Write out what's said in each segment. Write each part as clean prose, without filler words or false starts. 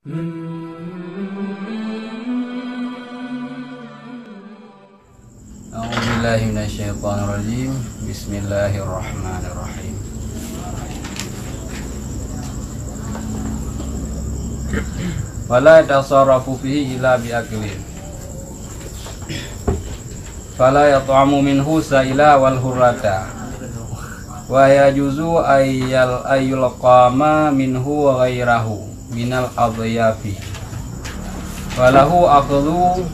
A'udzubillahi minasyaitonirrajim. Bismillahirrahmanirrahim. Fala tasarrafu fihi illa biaqlin. Fala yat'amu minhu sa'ila wal hurrata. Wa yajuzu ayyul qama minhu wa ghairahu minal adyafi. Walahu akhdhu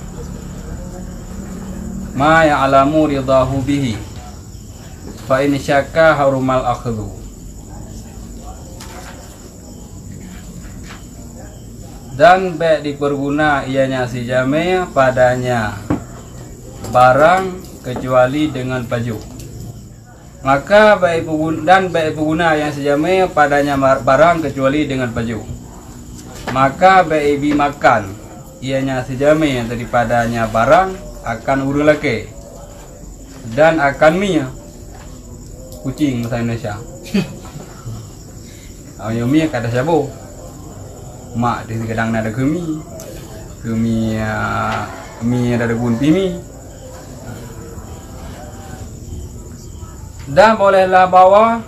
ma ya'lamu ridahu bihi. Fa in syakka harumal akhdhu. Dan baik diperguna ianya si jami' padanya barang kecuali dengan baju. Maka baik pengguna yang sejame padanya barang kecuali dengan baju. Maka baik makan ianya sejame daripadanya barang akan urung laki dan akan mie kucing bahasa Indonesia. Ayo mie kata siapa? Mak di kadang ada kemi mie ada gunti mie. Dan bolehlah bawa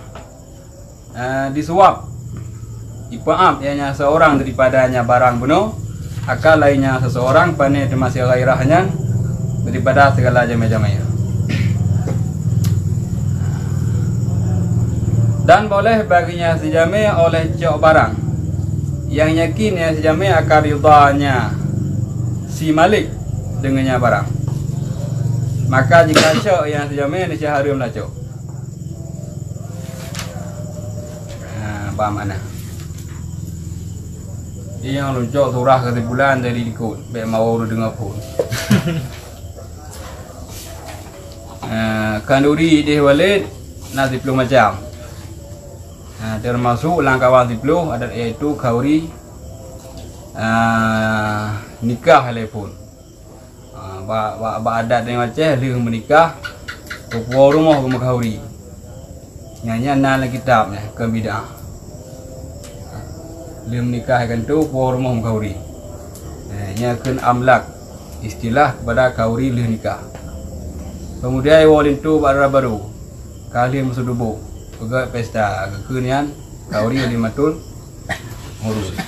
disuap ipaam ianya seorang daripadanya barang penuh akal lainnya seseorang pane termasuk gairahnya daripada segala jama-jamanya. Dan boleh baginya si jami' oleh cok barang yang yakin ya si jami' akan ridhanya si malik dengannya barang. Maka jika cok yang si jami' ini haram lah cok. Paham mana? Dia yang luncok surah ke bulan dari ikut, baik mau dengar pun. Kanduri dia walid nasi 10 macam. Termasuk langkawan 10 ada iaitu kauri nikah telepon. Ba adat yang macam dia menikah ke rumah ke kauri. Nyanyi nal kitab ni ke bidah. Dia menikahkan tu puan rumah kauri. Nya kan amlak istilah kepada kauri leh nikah. Kemudian walin tu baru kali musudubu juga pesta kekunian kauri limatul urus.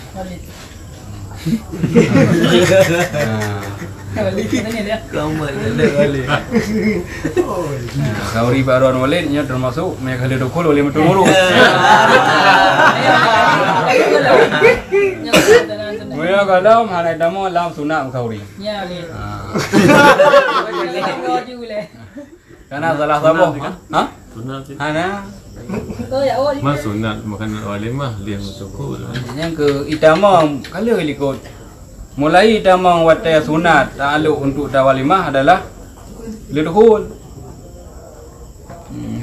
Kauri baruan walidnya termasuk mereka ada dokol oleh matul urus. Mereka kalau mana demo lam sunat kauri. Ya boleh. Karena salah sabo. Hah? Sunat. Ana. Mas sunat makan walimah dia mutukul. Yang ke itamam kalau ikut. Mulai itamam wataya sunat ta'alluq untuk walimah adalah lidukhul.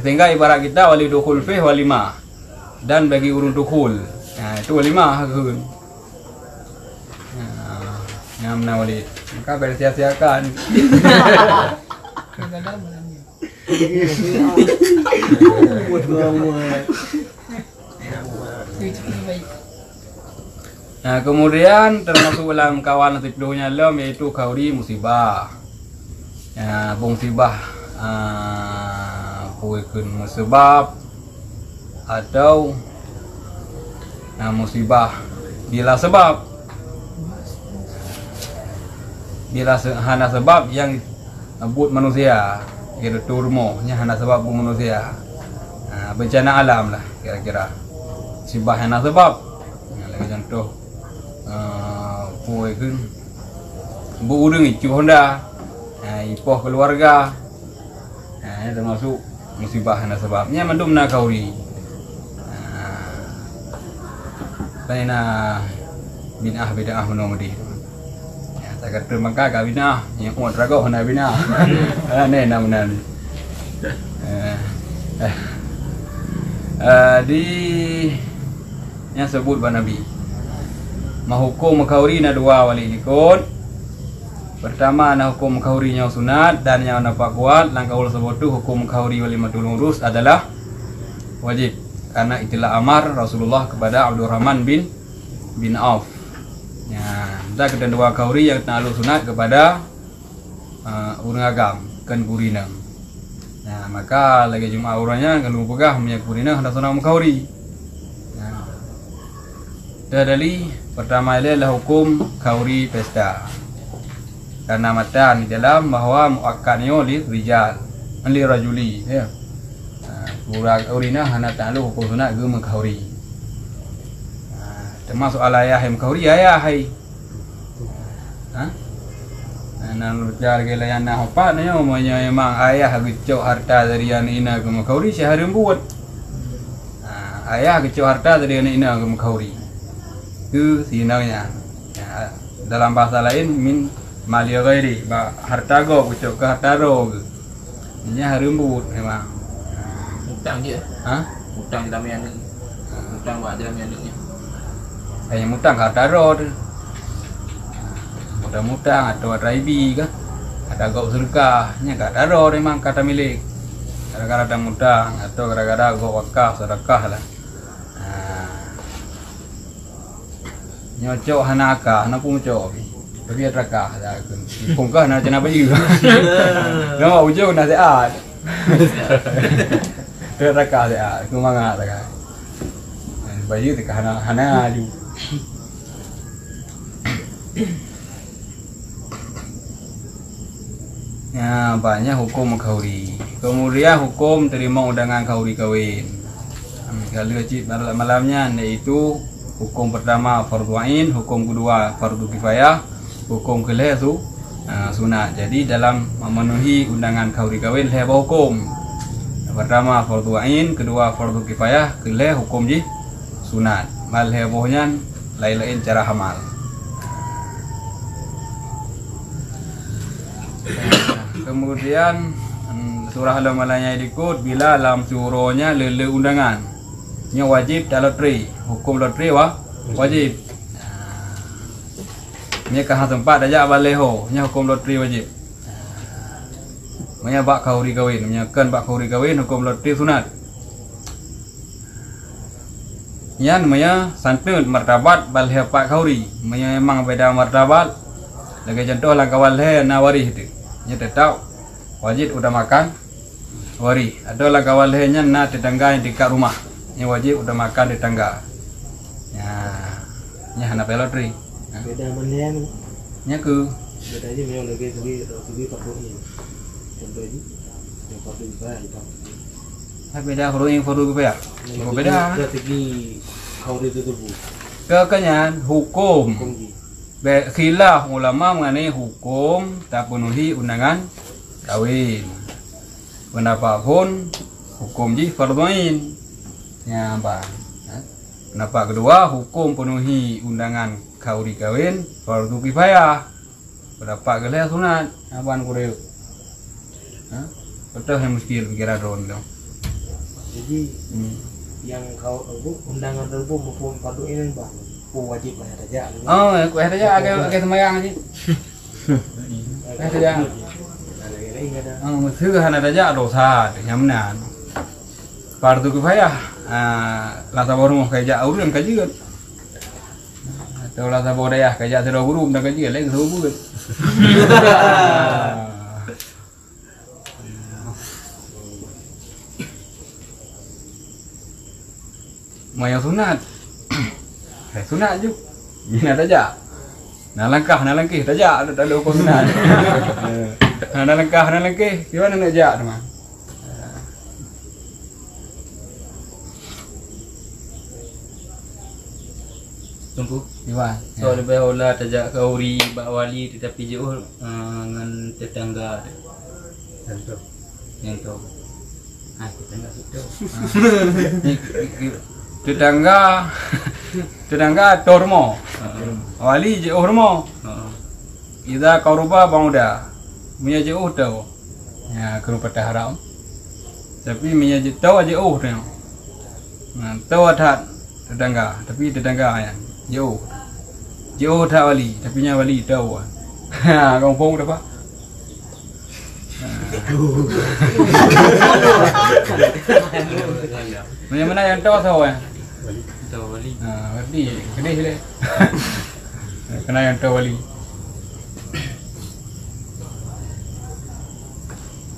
Sehingga ibarat kita walidukhul fi walimah dan bagi urun dukhul. Itu walimah kan. Namna walid. Maka bersia-siakan. Nah, kemudian termasuk dalam kawan nasibnya lam yaitu kauri musibah. Bung sibah kuikun musibah atau musibah bila sebab hana sebab yang buat manusia kira turmohnya hana sebab buat manusia bencana alam lah kira-kira sibah hana sebab lagi contoh kuikun bu udeng icu Honda ipoh keluarga termasuk musibah hana sebabnya mandumna kauri. Karena bid'ah menomodi. Saya kata maka bid'ah yang kuat rago hana bid'ah. Aneh namanya. Di yang sebut Nabi. Mahukum kauri na dua wali ikut. Pertama na hukum kaurinya sunat dan yang nampak kuat langkah sebutu hukum kauri wali matul urus adalah wajib. Karena itulah amar Rasulullah kepada Abdurrahman bin Auf Ya, dah kedua dua kauri yang nak sunat kepada orang agam kan kurina. Nah, maka lagi Jumaat orangnya kalau pegah punya kurina hendak sunat kauri. Nah. Dari pertama adalah hukum kauri pesta. Karena matan di dalam bahawa muakkadnya li rijal, li rajuli ya. Kurang kaurina hendak tahu hukum sunat ge kauri. Termasuk alayah yang kauri ayah hai. Nan berjar ke layan nak apa ni? Omanya memang ayah kecok harta dari anak ina ke kauri sehari buat. Ayah kecok harta dari anak ina ke kauri. Itu sinanya. Dalam bahasa lain min mali ghairi, harta go kecok ke harta ro. Ini hari buat memang. Hutang je. Hutang dalam yang ni. Hutang buat dalam yang ni. Saya mutang harta roh, mudah mutang atau raibi kah, ada gau sedekah, nya harta roh memang kata milik, gara-gara ada mutang atau gara-gara gau wakaf sedekah lah. Nyocok hanaka, hana pun cok, bagi rakah, pungkah nak cina bayu, nama ujung nak sehat, rakah sehat, kumangat rakah, bayu tu hana aju. Ya, banyak hukum kauri. Kemudian hukum terima undangan kauri kawin. Kalau wajib malamnya yaitu hukum pertama fardu ain, hukum kedua fardu kifayah, hukum kelih tu sunat. Jadi dalam memenuhi undangan kauri kawin ada hukum. Pertama fardu ain, kedua fardu kifayah, kelih hukum ji sunat. Mal hebohnya lain-lain cara hamal. Kemudian surah al-malanya ikut bila dalam surahnya lele undangan. Nya wajib tak loteri. Hukum loteri wajib. Nya kah tempat aja baleho, nya hukum loteri wajib. Nya bak kauri kawin, nya kan bak kauri kawin hukum loteri sunat. Yan maya santun martabat balhe pak kauri, maya memang beda martabat. Lagi contoh lah kawal he nawari itu. Nya tetap wajib udah makan wari. Ada lah kawal he nya na tetangga yang dekat rumah. Nya wajib udah makan di tangga. Nya hana pelotri. Beda mana Nya ke beda aja memang lagi fardu ini. Contoh ini yang fardu itu. Beda fardu ya. Beda. Strategi kauri itu tu. Kekenyan hukum. Khilaf ulama mengenai hukum tak penuhi undangan kawin. Pendapat pun hukum ji fardu ain. Ya, Bang. Pendapat kedua hukum penuhi undangan kauri kawin fardu kifayah. Pendapat kelih sunat. Abang kureu. Betul yang mesti pikiran ron dong. Jadi yang kau undangan tersebut maupun fardu ini bang. Wajib lah saja. Oh, aku saja agak semayang aja. Saja. Thứ hai là đã dosa nhắm nàn. Fardu kifayah. Lah sabor mo kaya urang kaji kan. Atau lah sabor ya kaya tidak urung dan kaji lagi sebut. Maya sunat. Sunat je. Ini saja. Nak langkah saja ada hukum sunat. Nak langkah gimana nak jak teman? Tunggu. Gimana? So lebih olah tajak kauri bak wali tetapi jauh dengan tetangga. Contoh. Yang tu. Tetangga situ. Tetangga tormo. Wali je hormo. Ida kauruba bangda. Punya je tahu. Ya kena patah haram. Tapi punya je tahu aje tu. Tahu tak tetangga, tapi tetangga yang jauh tak wali, tapi nya wali tahu. Kampung dah pak. Mana yang tahu tahu Tahu wali. Wali, gede sini. kena yang tahu wali.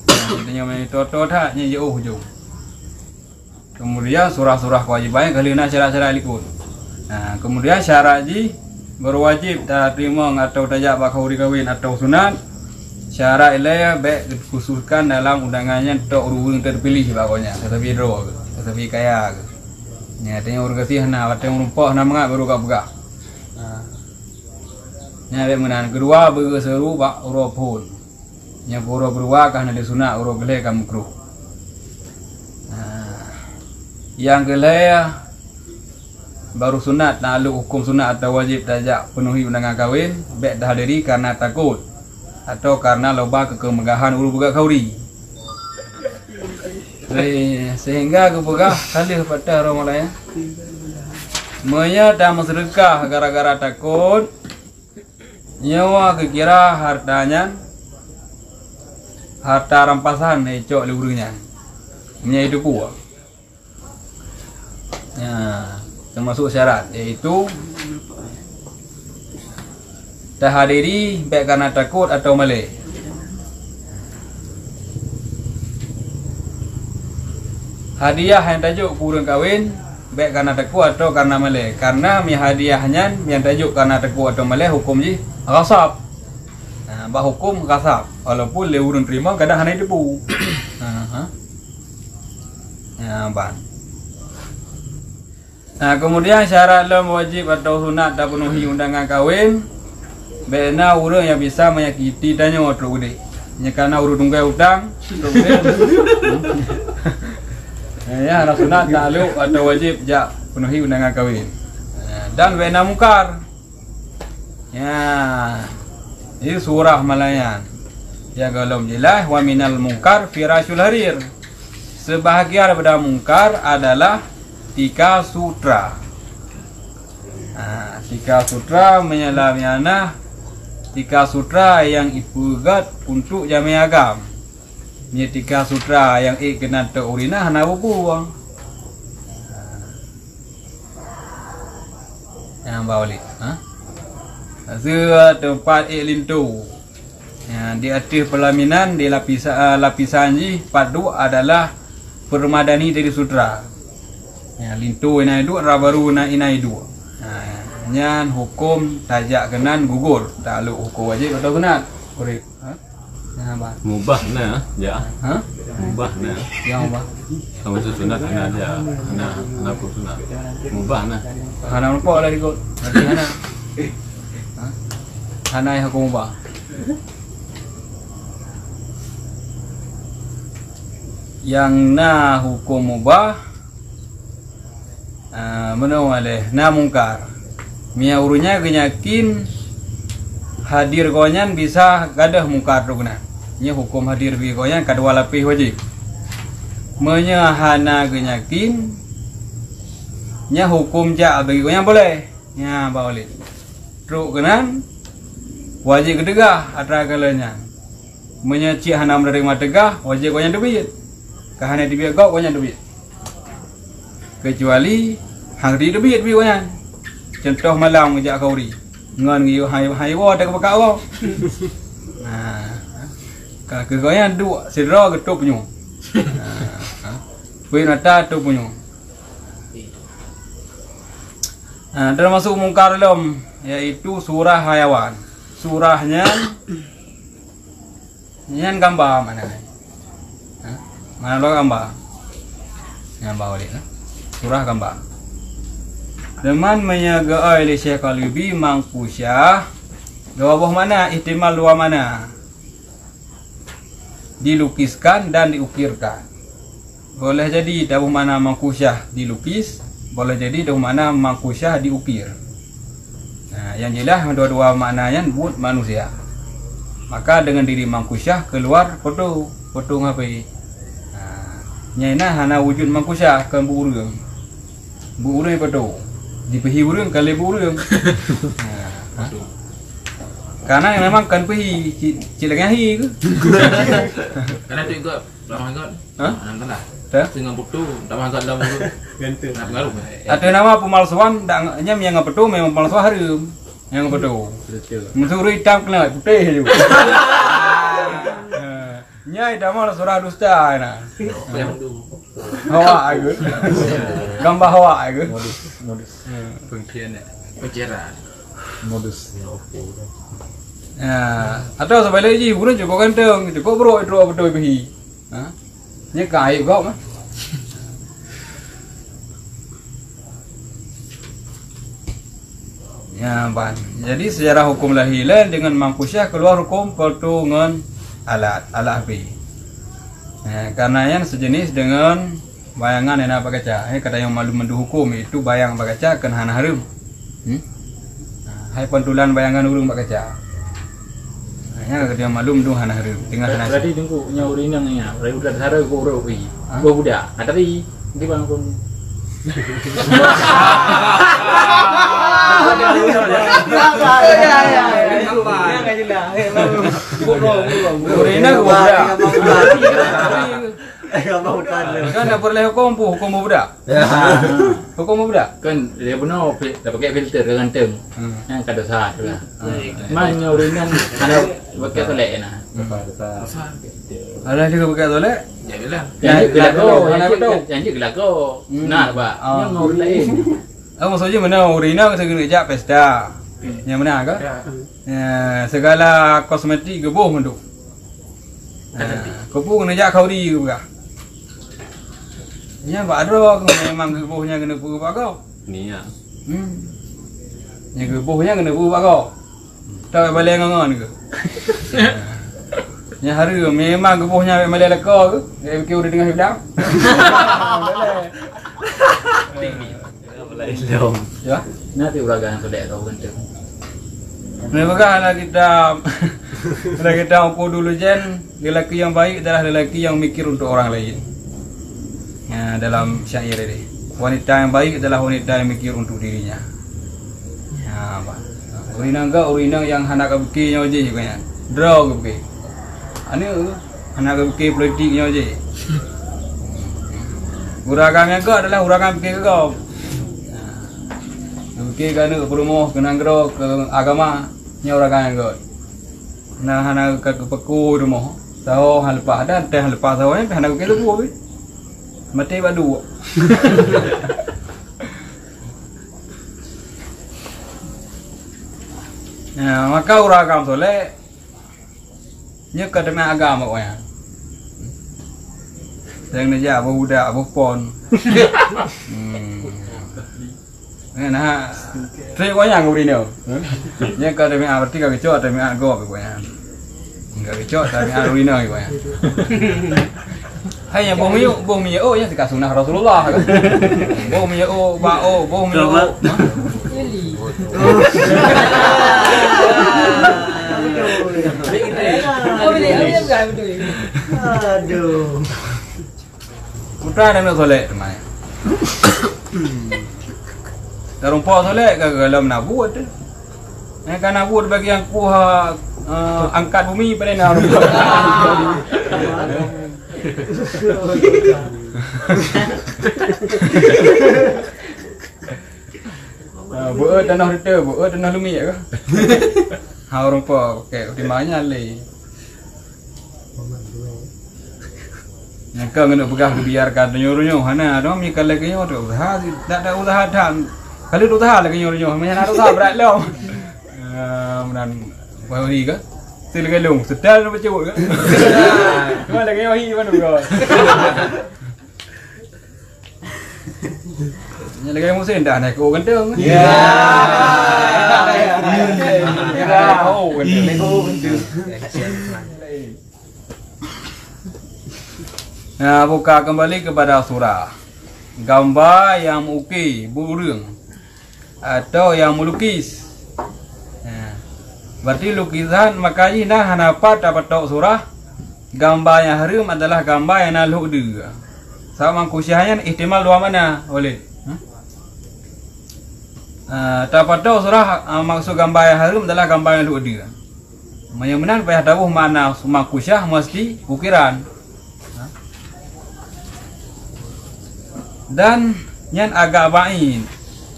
Katanya main toto tak nya jauh jauh. Kemudian surah-surah kewajibannya kali nak syarat-syarat ikut. Nah, kemudian syarat ji berwajib tak terima atau tajak bakal kawin atau sunat. Syarat ilaya baik dikhususkan dalam undangannya tok urung terpilih pokoknya. Tetapi draw, tetapi kaya. Nya tanya urang kasih na atau rumpah na mangak baru kau buka. Nya baik menan kedua berseru bak urang pun. Nya pura berwa kah na sunat urang geleh kamu kru. Yang geleh baru sunat nak lalu hukum sunat atau wajib tajak penuhi undangan kahwin baik dah hadiri karena takut atau karena loba kekemegahan uru buka kauri. Sehingga kebegah kali pada orang lain menya dah bersedekah gara-gara takut nyawa kekira hartanya harta rampasan ecok lurunya menya itu puak. Ya, termasuk syarat yaitu tak hadiri baik karena takut atau malah. Hadiah yang tajuk kurang kawin baik karena takut atau karena malah. Karena mi hadiahnya yang tajuk karena takut atau malah hukum ji ghasab. Nah, bah hukum ghasab. Walaupun le urun terima kadang hanya tipu. Ya, ban. Nah, kemudian syarat lam wajib atau sunat tak penuhi undangan kahwin bena urang yang bisa menyakiti tanya waktu gede. Nya kana urut tunggai utang. Ya, harus sunat tak lu atau wajib jak penuhi undangan kahwin. Dan bena mungkar. Ya. Ini surah Malayan. Ya galom jelas wa minal mungkar firashul harir. Sebahagian daripada mungkar adalah tika sutra. Tika sutra menyalamiana tika sutra yang ipugat untuk jami agam. Ni tika sutra yang kena teurina hana buang. Yang bawali, Zua tempat lintu. Di atas pelaminan di lapisan ji padu adalah permadani dari sutra. Ya, lintu ina itu rabaru na ina itu. Nyan hukum tajak kenan gugur. Tak lu hukum wajib atau sunat. Korek. Mubah na, ya. Mubah na. Yang mubah. Kamu sunat ana aja. Ana pun sunat. Mubah na. Hana nampak lah ikut. Hana. Hana yang hukum mubah. Yang na hukum mubah menoleh na mungkar. Mia urunya kenyakin hadir konyan bisa gadah mungkar rukna. Nya hukum hadir bi konyan kadua lapih wajib. Menya hana kenyakin nya hukum ja bagi konyan boleh. Nya boleh. Truk kenan wajib kedegah atra kalanya. Menya ci hana menerima tegah wajib konyan debit. Kahana dibia gau konyan debit. Kecuali hari debit bi konyan. Contoh malam ngejak kauri. Ngan ngiu hai wa tak bakak wa. Ka ke konyan dua sidra getuk punyu. Kuih nata tu punyu. Termasuk mungkar lom yaitu surah hayawan. Surahnya nyan gambar mana? Mana lo gambar? Gambar boleh lah. Surah gambar. Teman menyaga oleh Syekh Al-Yubi mangkusyah. Dua buah mana? Ihtimal dua mana? Dilukiskan dan diukirkan. Boleh jadi dua mana mangkusyah dilukis, boleh jadi dua mana mangkusyah diukir. Nah, yang jelas dua-dua maknanya buat manusia. Maka dengan diri mangkusyah keluar foto ngapai. Nyaina hana wujud mangkusyah kan burung. Burung foto. Dipehi burung kali burung. Karena memang kan pehi cilangnya hi ke. Karena tu ikut lama ikut. Nonton dah. Dah. Dengan putu, tak makan dalam tu. Ganti. Nak pengaruh. Ada nama pemalsuan dak nya yang ngapetu memang pemalsuan harum. Yang betul. Betul. Mesuru hitam kena putih je. Nyai dah malah surah dusta na. Yang tu. Hawa aku. Gambar hawa aku. Modus. Pengkian ya. Penceran. Modus. Atau sampai lagi guna cukup ganteng, cukup bro itu apa tu pergi. Nya kai kau mah. Ya, ban. Jadi sejarah hukum lahilan dengan mangkusyah keluar hukum pertungan alat api. Karena yang sejenis dengan bayangan yang apa kaca. Kata yang malu mendu hukum itu bayang apa kaca kan hana harum. Hai pentulan bayangan urung apa kaca. Ya kata yang malu mendu hana harum. Tinggal hana. Berarti tunggu nyuri nang ya. Berarti udah sara go bro pi. Go budak. Tapi di bang pun. Urina budak. Kan dah boleh hukum budak. Hukum budak. Kan dia benar dah pakai filter ke ganteng. Yang kada sah tu lah. Mana nyuri nang ada pakai tolek nah. Alah dia pakai tolek. Jalan. Yang gelak kau. Nah, Pak. Yang ngori lain. Maksudnya mana urina kita kena ajak pesta. Yang mana ke? Segala kosmetik gebuh menduk. Gebuh kena ajak kauri juga. Nya pak ada memang gebuhnya kena buat kau. Ni ya. Yang gebuhnya kena buat kau. Tak balik ngangan ke? Nya hari memang gebuhnya balik lekor ke? Dia fikir udah dengan hilang. Ya. Nanti uragan tolek kau ganteng. Nah, kita ukur dulu jen, lelaki yang baik adalah lelaki yang mikir untuk orang lain. Dalam syair ini, wanita yang baik adalah wanita yang mikir untuk dirinya. Urina yang hendak kebukinya aja juga. Draw kebuki. Ani hendak kebuki politiknya aja. Uragan yang kau adalah uragan kebuki kau. Kebuki kerana kepromo, kena gero ke agama. Nya uragan yang kau. Nah hendak kepeku rumah. Tahu hal lepas ada, hal lepas tahu ni hendak kebuki lu. Mati badu. Maka uragam soleh nya kadang agama kau ya. Yang ni abu budak abu pon. Nah, saya kau yang uri ni. Nya kadang berarti kau kecok tapi aku kau ya. Enggak kecok tapi uri ni kau ya. Hai yang bohong miyo yang dikasih sunnah Rasulullah kan. Bohong miyo bao bohong miyo. Aduh. Putra nak soleh teman. Terumpa soleh ke dalam nabut. Kan nabut bagi yang kuah angkat bumi pada nak. Buat tanah reta, buat tanah lumi ke? Orang pa, okey, di mana le? Yang kau kena pegang biarkan nyuruh hana, ada mi kalau kau tu usaha, tak ada usaha dah. Kalau usaha lagi nyuruh, macam ada usaha berat lah. Kemudian baru ni ke? Sila galung, setel macam tu ke? Cuma lagi yang hi mana kau? Yang lagi musim dah naik kau ganteng. Ya. Oh, ganteng. Kau ganteng. Nah, buka kembali kepada surah. Gambar yang mengukir burung atau yang melukis. Berarti lukisan makanya dah hanapat dapat tahu surah. Gambar yang harum adalah gambar yang naluk dia. Sama kusyahnya ihtimal dua mana boleh. Dapat tahu surah maksud gambar yang harum adalah gambar yang naluk dia. Yang benar payah tahu mana semua kusyah mesti ukiran. Dan yang agak baik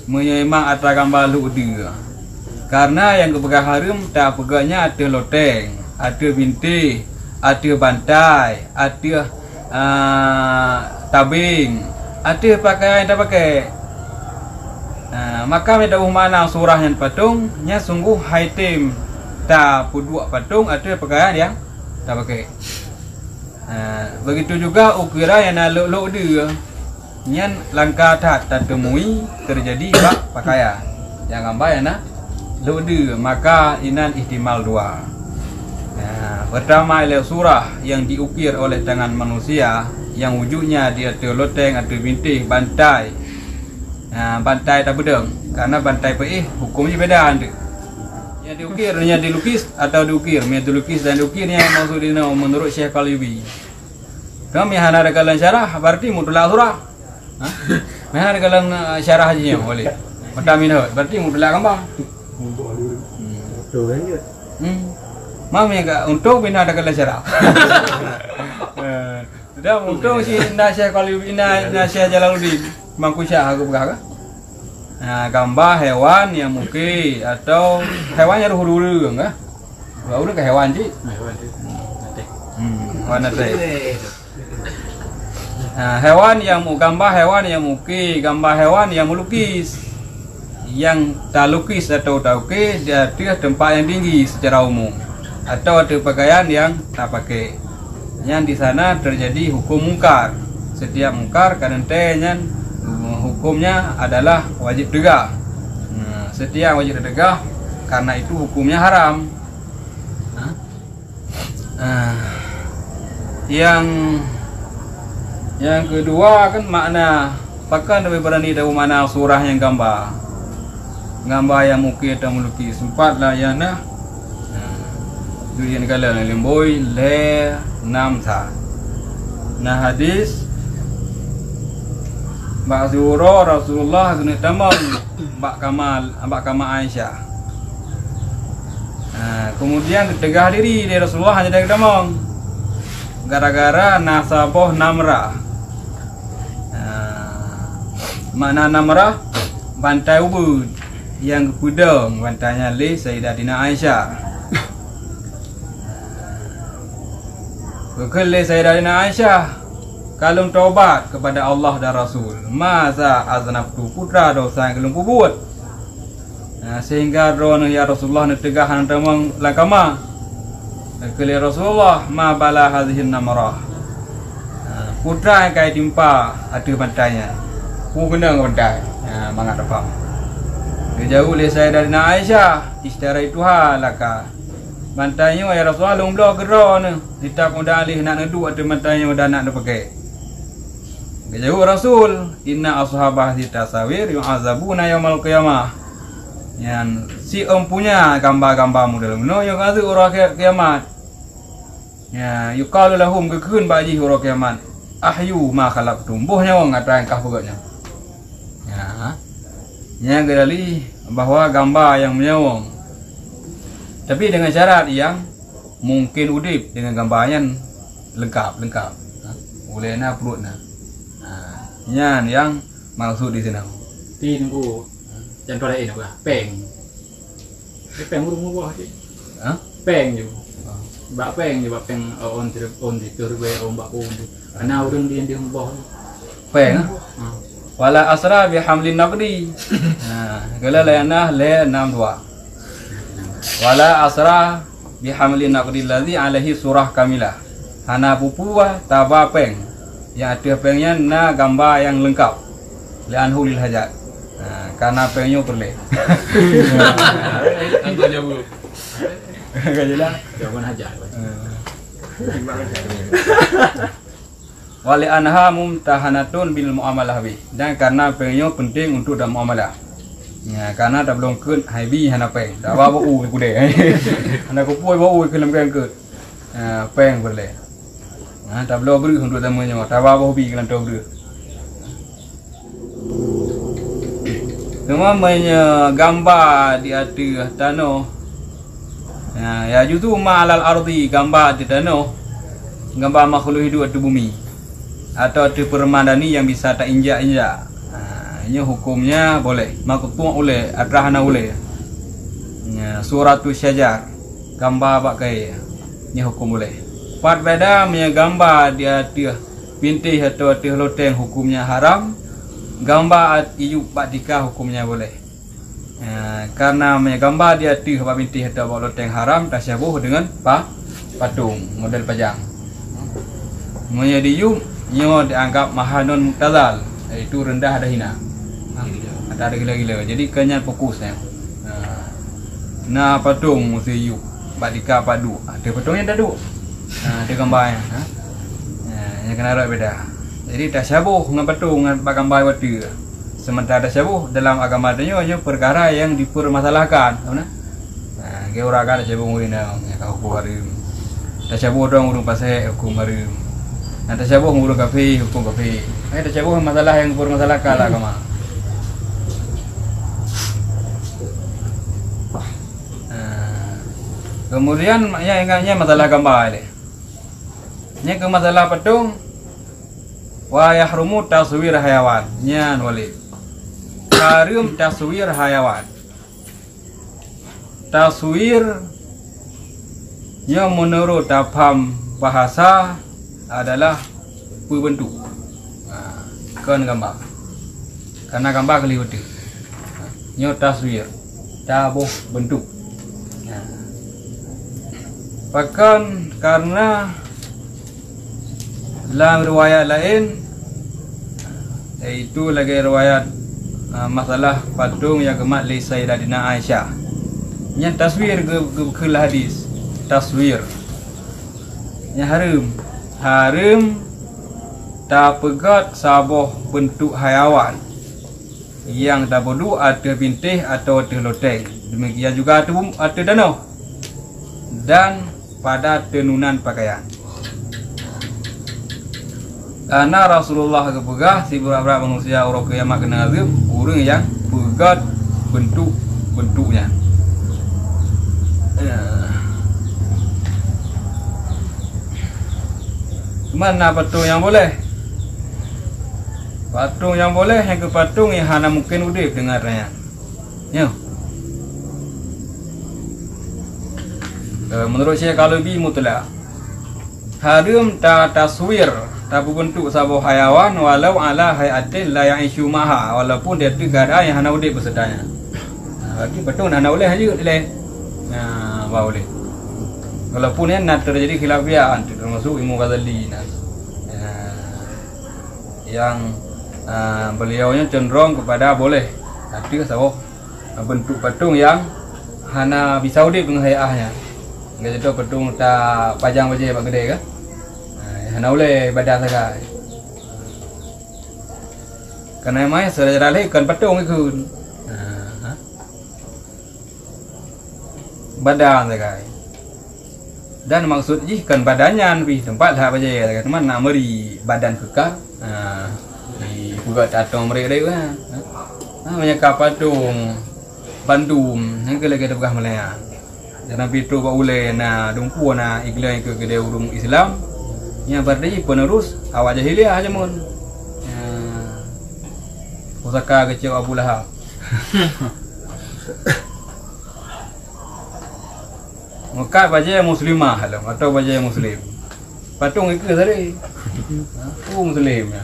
memang atas gambar naluk dia. Karena yang kepegang haram tak pegangnya ada loteng, ada bintik, ada bantai, ada tabing, ada pakaian tak pakai. Maka ada mana surah yang patungnya sungguh haitim tak puduk patung ada pakaian yang tak pakai. Begitu juga ukiran yang lok dia nyan langkah tak temui terjadi pakaian yang gambar ya nak lok dia, maka inan ihtimal dua. Pertama ialah surah yang diukir oleh tangan manusia yang wujudnya dia ada loteng, ada bintik, bantai. Bantai tak bedeng, karena bantai peih hukumnya beda anda. Yang diukir, yang dilukis atau diukir, yang dilukis dan diukirnya maksudnya menurut Syekh Al-Yubi. Kami hana ada kalan syarah, berarti mutulak surah. Mana ada kalan syarah haji boleh. Macam ini, berarti mutulak gambar. Betul kan je. Mami enggak untuk bina ada kalan syarah. Sudah untuk si Syekh Al-Yubi, Syekh Jalaluddin, Mangku Syah aku pegang. Gambar hewan yang mungkin atau hewannya ruh-ruh enggak? Ruh ke hewan sih. Warna teh. Hewan yang gambar hewan yang mungkin, gambar hewan yang melukis. Yang tak lukis atau tak lukis dia tempat yang tinggi secara umum. Atau ada pakaian yang tak pakai. Yang di sana terjadi hukum mungkar. Setiap mungkar kadang-kadang hukumnya adalah wajib tegak. Setiap wajib tegak karena itu hukumnya haram. Yang kedua kan makna pakan lebih berani tahu mana surah yang gambar yang mungkin atau melukis. Empat lah yang nah dunia kala lemboi le nam tha. Nah hadis Mbak Zura Rasulullah kena tamam Mbak Kamal Aisyah. Kemudian tegah diri dari Rasulullah hanya dari tamam gara-gara nasabah namrah. Makna namrah bantai ubud yang kepudang bantainya li Sayyidatina Aisyah. Bekele Sayyidatina Aisyah kalung taubat kepada Allah dan Rasul. Masa aznabtu putra dosa yang kelung buat. Sehingga rono ya Rasulullah nak tegahan tamang lakama. Kali Rasulullah ma bala hadhihi namrah. Putra yang kai timpa ada bantainya. Ku kena bantai. Mangat apa? Jauh le Sayyidatina Aisyah istara itu halaka. Bantainya ya Rasulullah long blok geron. Ditak muda alih nak nedu ada bantainya muda nak pakai. Jauh Rasul, inna ashabah tasawir yu'azabuna yaumal qiyamah. Yang si empunya gambar-gambar model no yang ada orang kiamat. Ya, yuqalu lahum gekun baji orang kiamat. Ahyu ma khalaqtum. Buhnya wong ngata engkah pegaknya. Ya. Yang kedali bahwa gambar yang menyawang. Tapi dengan syarat yang mungkin udip dengan gambarnya lengkap. Boleh na perut na. Nyan yang maksud di sini. Tin ku jangan pada ini apa? Peng. Peng murah sih. Peng juga. Bak peng juga peng on terbe on bak pun. Karena orang dia mbah. Peng. Wala asra bi hamlin naqdi. Gala layana le 62. Wala asra bi hamlin naqdi allazi alaihi surah kamilah. Hana pupuwa taba peng. Yang ada pengnya na gambar yang lengkap. Lianhu lil hajat. Karena pengnya perle. Angkat jauh. Enggak jelas. Jawaban hajat. Wali anha mumtahanatun bil muamalah bi. Dan karena pengnya penting untuk dalam muamalah. Ya, karena dah belum ke haibi hana peng. Dah bawa u kude. Hana kupoi bawa u ke lembang ke. Peng perle. Tak boleh beri untuk temannya, tak apa hobi kelan tahu beri. Semua gambar di atas tanah. Ya jutu ma'alal ardi gambar di tanah. Gambar makhluk hidup di bumi. Atau di permadani yang bisa tak injak-injak. Ini hukumnya boleh. Maqtu' oleh, atrahana oleh. Suratul Syajar, gambar pakai ni hukum boleh. Part beda punya gambar dia pintih atau loteng hukumnya haram. Gambar ijuk badika hukumnya boleh. Karena punya gambar dia pintih atau loteng haram tasyabuh dengan patung model pajang. Punya ijuk nyo dianggap mahanun muktazal, itu rendah ada hina. Ada gila-gila. Jadi kenyan fokusnya. Nah patung mesti ijuk badika padu. Ada patungnya dah duk. Ada gambarnya. Yang kena rak beda. Jadi tasyabuh dengan patung dengan gambar wati. Sementara tasyabuh dalam agama dia hanya perkara yang dipermasalahkan, tahu nah? Ke orang kan tasyabuh ngurina, kau hukum haram. Tasyabuh dong urung pasai hukum haram. Nah tasyabuh ngurung kafe hukum kafe. Tasyabuh masalah yang dipermasalahkan lah agama. Kemudian ingatnya masalah gambar ni. Nya ke masalah patung wa yahrumu taswir hayawan. Nya walid. Haram taswir hayawan. Taswir nya menurut paham bahasa adalah berbentuk. Kan gambar. Karena gambar keliwati. Nya taswir. Tabuh bentuk. Bahkan karena dalam riwayat lain, iaitu lagi riwayat masalah patung yang kemat li Sayyidatina Aisyah. Yang taswir ke hadis, taswir. Yang haram tak pegat sabuh bentuk hayawan yang tak bodoh ada bintih atau ada loteng. Demikian juga ada danau dan pada tenunan pakaian. Karena Rasulullah kepegah si beberapa manusia orang kiamat kena azab orang yang pegat bentuknya. Mana patung yang boleh? Patung yang boleh yang ke patung yang hana mungkin udip dengan raya. Ya. Menurut saya kalau bi mutlak haram taswir tak berbentuk sabuh hayawan walau ala hayatin la ya'ishu maha, walaupun dia tu keadaan yang hana udip bersertanya. Berarti betul hana boleh aja boleh. Boleh. Walaupun yang nak terjadi khilafian termasuk Imam Ghazali yang beliaunya cenderung kepada boleh ada sabuh bentuk patung yang hana bisa udip dengan hayahnya. Enggak itu patung tak pajang baje pak gede ke? Hana boleh badan saja. Karena mai secara leh kan patung ikut. Badan saja. Dan maksud kan badannya lebih tempat lah baje saja. Teman nak meri badan kekal. Di buat tatung mereka dia kan. Banyak patung Bandung yang lagi ada bekas Malaya. Jangan pitro ba ulai na dumpu na iklan ke gede urung Islam yang berdiri penerus awak jahiliah aja mon. Pusaka kecil Abu Lahab. Muka baca muslimah halam atau baca muslim. Patung itu tadi. Muslim ya.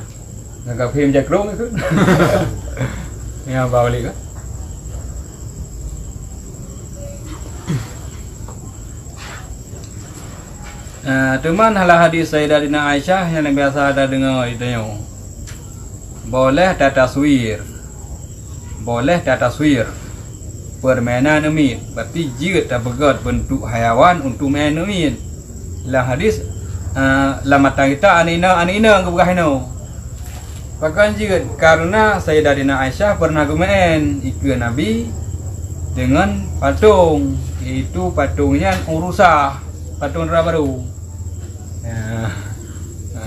Nak film jakrong itu. Ya balik kan. Teman halah hadis Sayyidatina Aisyah yang biasa ada dengar itu yang boleh tak taswir, permainan amin. Berarti jika tak begat bentuk hayawan untuk main amin. Dalam hadis lamatan kita anina yang kebukahan itu. Bahkan jika karena Sayyidatina Aisyah pernah main ikut Nabi dengan patung, itu patungnya urusah. Patung baru.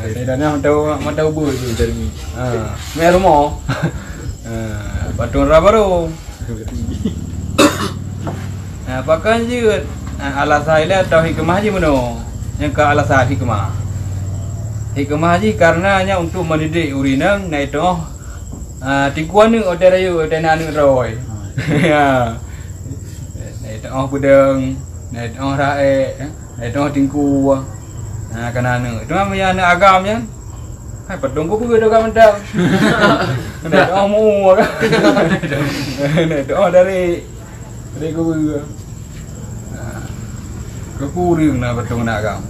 Saya dah tahu bus dari ni. Mermo. Patung baru. Bahkan juga alasan dia tahu hikmah je mana. Yang ke alasan hikmah. Hikmah je karena hanya untuk mendidik urinang naik tu. Tikuan ni order ayu dan anu roy. Ya. Naik tu oh pedang, naik oh rae, naik oh tingku. Nah, kanana. Itu namanya anak agamnya. Hai pedang ku pun agam mendang. Naik oh mu kan. Naik oh dari ku. Kekuring na pedang anak agam.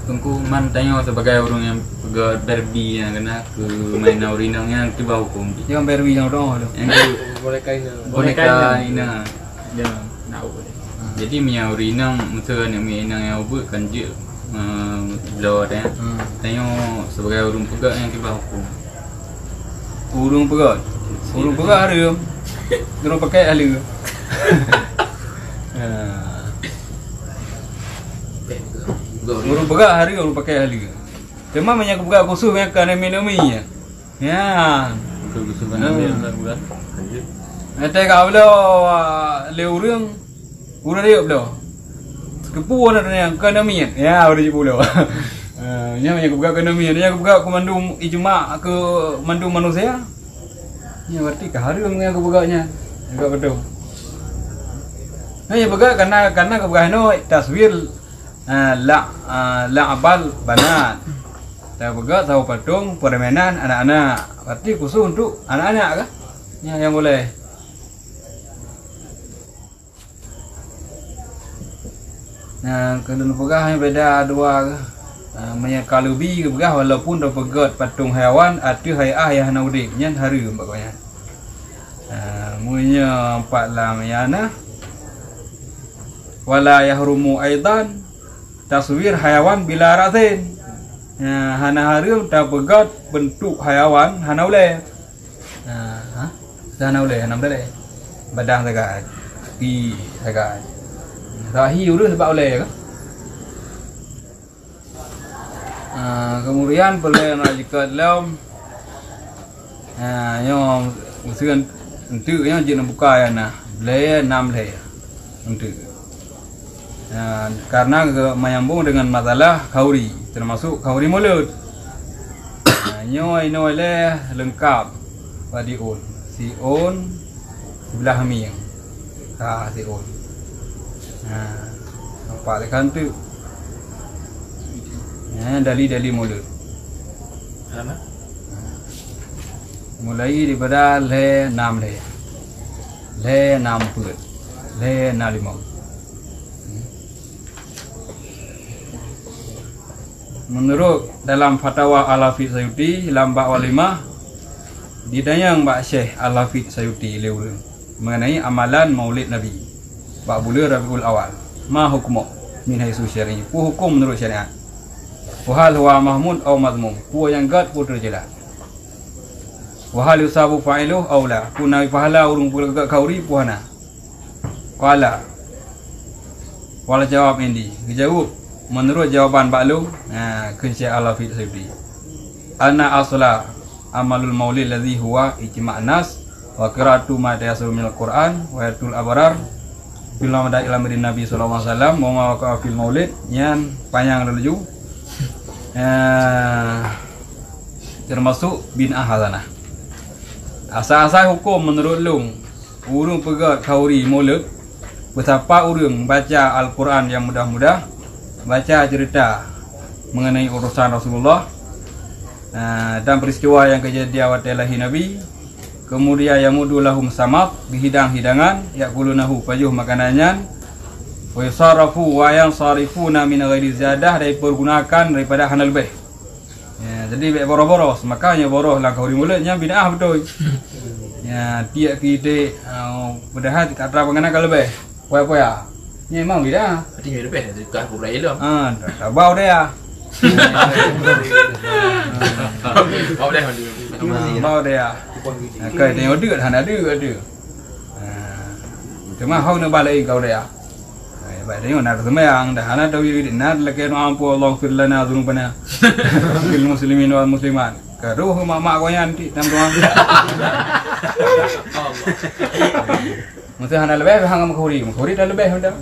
Tungku man tanya sebagai orang yang pegat derby yang kena ke main urinangnya tiba hukum. Yang berwi yang doang tu. Yang Boneka ini. dia nak boleh. Jadi minyak urinang masa yang minyak yang ubah kan je belah dia. Tanya sebagai orang pegat yang tiba hukum. Urung pegat. Urung pegat ada. Kena pakai ahli. Urung pegat hari urung pakai ahli. Cuma minyak pegat khusus yang kan minumnya. Ya. Betul sebenarnya bukan. Nanti kau belah leurung. Urang dia belah. Kepu ada yang kena minyak. Ya, udah je pula. Nya minyak pegat kena minyak. Nya pegat komando ijma ke mandu manusia. Ya berarti ke hari yang pegatnya. Enggak betul. Nah, ya pegat karena kepegat no taswir la abal banat. Saya pegat tahu patung permainan anak-anak. Berarti khusus untuk anak-anak kah? Ya, yang boleh. Nah, kalau pegat hanya beda dua. Kalau bi pegat walaupun dah pegat patung haiwan atau haiah yang naudip nya hari bagainya. Munya empat lam yana. Wala yahrumu aidan taswir haiwan bila rasin. Hana harum dah pegat bentuk haiwan hana boleh. Hana boleh, hana boleh. Badang tegak. Pi tegak. Rahi udah sebab boleh ke? Kemudian boleh nak jika dalam yang usian untuk yang jenis buka ya nah boleh 6 leh untuk karena menyambung dengan masalah kauri termasuk kauri mulut. Nyoi leh lengkap wadiun siun sebelah haming siun. Nampak kan tu. Dali mulut. Alamak. Mulai daripada le 6 le. Le 6 perut. Le 65. Menurut dalam fatwa Al-Hafidz Sayuti lambat walimah ditanya Mbak Syekh Al-Hafidz Sayuti leurang mengenai amalan Maulid Nabi. Bab bulan Rabiul Awal. Ma hukmu min haitsu syar'i. Hukum menurut syariat. Wahal huwa mahmud atau mazmum. Puan yang gad pun terjelas. Wahal yusabu fa'iluh aw la. Kuna pahala urung pula gad kauri puana. Qala. Wala jawab ini. Dijawab menurut jawaban baklum kun Syekh Al-Hafidz Sayuti. Anna asla amalul maulid ladzi huwa ijma' nas wa qira'atu ma tayassara minal Qur'an wa yatul abrar bila mada ila Nabi sallallahu alaihi wasallam wa ma waqa fil maulid yang panjang dulu. Termasuk bin'ah hasanah. Asal-asal hukum menurut lung urung pegat kauri maulid betapa urung baca Al-Quran yang mudah-mudah, baca cerita mengenai urusan Rasulullah dan peristiwa yang kejadian waktu lahir Nabi. Kemudian yamudu lahum samak dihidang-hidangan yakulunahu pajuh makanannya wa yusarafu wa yansarifuna min ghairi ziyadah dipergunakan daripada hana lebih. Jadi baik boros-boros makanya boros lah kauri mulutnya bid'ah betul. Tiap kita padahal tak terang mengenai lebih. Poya-poya. Ni memang bid'ah. Tinggal lebih tu kat pula elok. Tak bau dia. Bau dah Bau dia. Kai tengok dia hana ada. Cuma hau nak balik kau dia. Baik tengok nak sembahyang dah hana tahu dia nak lagi ampu Allah fir lana dzunubana. Fil muslimin wal muslimat. Karuh mak-mak kau yang nanti tam tuan. Mesti hana lebih hang mengkuri dah lebih hendak.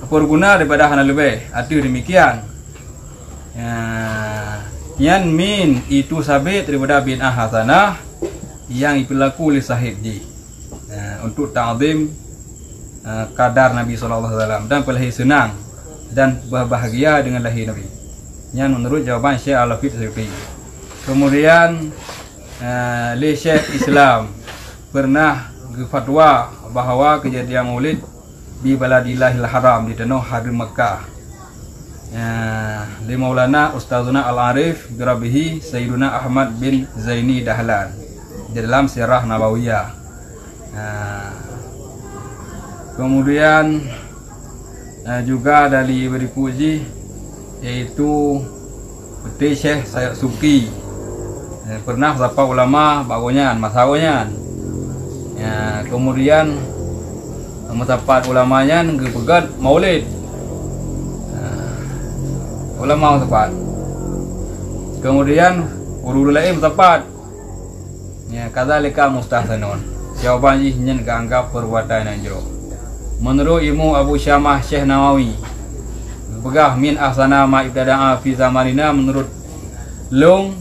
Berguna daripada hana lebih. Ada demikian. Yan min itu sabit daripada bid'ah hasanah yang berlaku oleh sahib ji. Untuk ta'zim kadar Nabi SAW dan perlahi senang dan berbahagia dengan lahir Nabi. Yang menurut jawaban Syekh Al-Hafidh Suyuti. Kemudian Syekh Islam pernah fatwa bahawa kejadian Maulid di Baladillahil Haram di tanah Haram Makkah. Li Maulana Ustazuna Al-Arif Birabihi Sayyiduna Ahmad bin Zaini Dahlan di dalam Sirah Nabawiyah. Kemudian juga dari berikuji yaitu peti Syekh Sayyid Suki. Pernah beberapa ulama bagonyan masagonyan. Kemudian tempat ulamanya ngepegat Maulid. Ulama tempat. Kemudian urul lain tempat. Kadzalika mustahsanun. Jawaban ini dianggap perbuatan yang jero. Menurut ilmu Abu Syamah Syekh Nawawi, pegah min ahsana ma ibtada'a fi zamanina menurut long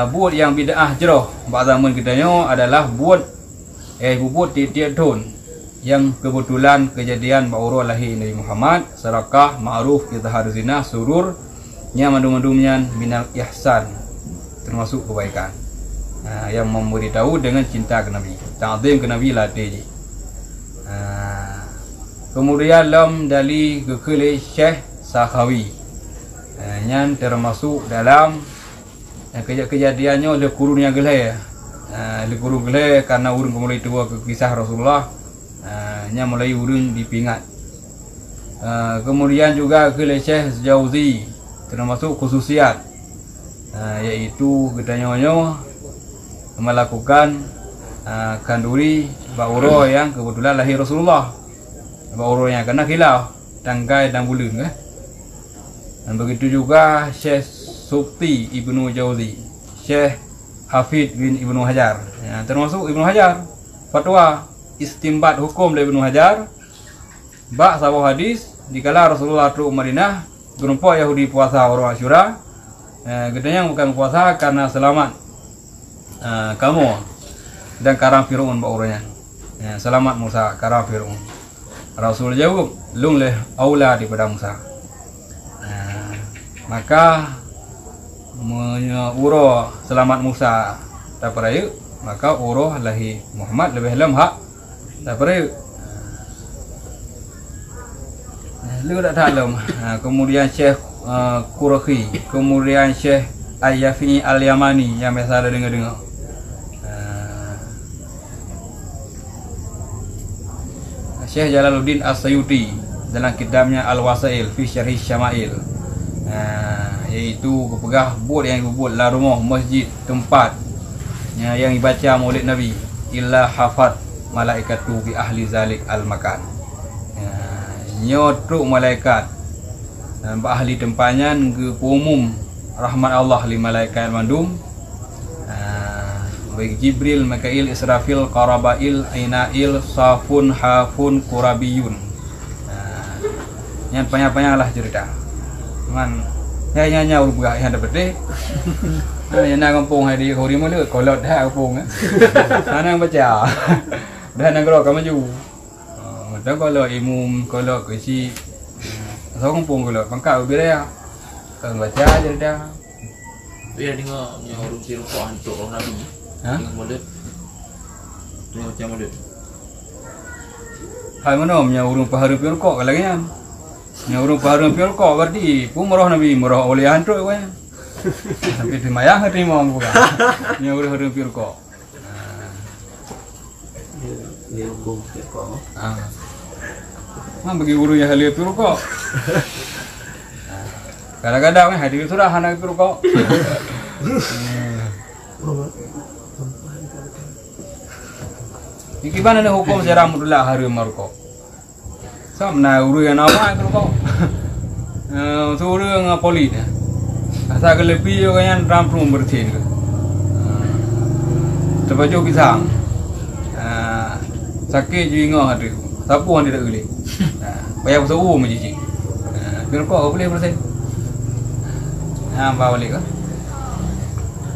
buat yang bid'ah jero pada zaman kita adalah buat bubut tiap tahun yang kebetulan kejadian ba'urah lahir Nabi Muhammad, sarakah, ma'ruf, izhar zina, surur yang mandum-mandumnya minal ihsan, termasuk kebaikan. Yang memberitahu dengan cinta ke Nabi, ta'zim ke Nabi latih. Kemudian lam dari kekele Syekh Sakhawi yang termasuk dalam kejadiannya le kurun yang gelai. Le kurun gelai karena urun mulai tua ke kisah Rasulullah nya mulai urun dipingat. Kemudian juga kekele Syekh Jauzi termasuk khususiat yaitu gedanya melakukan kanduri ba'urah yang kebetulan lahir Rasulullah. Ba'urahnya kena khilaf tangkai dan bulan kan. Dan begitu juga Syekh Subti Ibnu Jauzi, Syekh Hafidh bin Ibnu Hajar, termasuk Ibnu Hajar fatwa istimbat hukum dari Ibnu Hajar bak sahih hadis dikala Rasulullah tu Madinah gerumpa Yahudi puasa orang Asyura. Gedanya bukan puasa karena selamat kamu dan karam Fir'aun ba'urahnya. Selamat Musa karam Fir'aun. Rasul jawab, lung leh aula daripada Musa. Maka urah selamat Musa tak peraya, maka urah lahir Muhammad lebih lam hak tak peraya. Lu tak dalam. Kemudian Syekh Qurahi, kemudian Syekh Al-Yafi Al-Yamani yang biasa ada dengar-dengar. Syekh Jalaluddin As-Sayuti dalam kitabnya Al-Wasail fi Syarh Syama'il, yaitu kepegah buat yang buat la rumah masjid tempat yang dibaca Maulid Nabi illa hafat malaikatu bi ahli zalik al-makan. Nyotruk malaikat ahli tempatnya ke umum rahmat Allah li malaikat mandum baik Jibril, Mikail, Israfil, Qarabail, Ainail, Safun, Hafun, Qurabiyun. Yang banyak-banyak lah cerita. Man, nyanyi urut gak yang dapat deh. Yang nak kampung hari hari mula kolot dah kampung. Mana yang baca? Dah nak kerok kamu ju. Dah kalau imum kolot kesi. Saya kampung kolot pangkat berbeza. Kalau baca cerita. Biar dengar yang urut si rokok hantuk orang Nabi. Tengok Maulid. Tengok macam Maulid. Hai mana punya urung paharu pion kok lagi kan. Nya urung paharu pion kok berarti pumrah Nabi murah oleh hantuk kan. Sampai dimayang terima bukan. Nya urung pion kok. Dia hukum kok. Bagi guru yang halia pion kok. Kadang-kadang hadir surah anak pion kok. Gimana nih hukum sejarah mudullah hari marko? Sama uru yang apa itu kok? Uru yang polis ya. Asal kelepi juga yang rampung bersih. Terbaca pisang. Sakit juga ada. Siapa yang tidak boleh? Bayar besar macam cik. Kau boleh bersih? Bawa balik ke?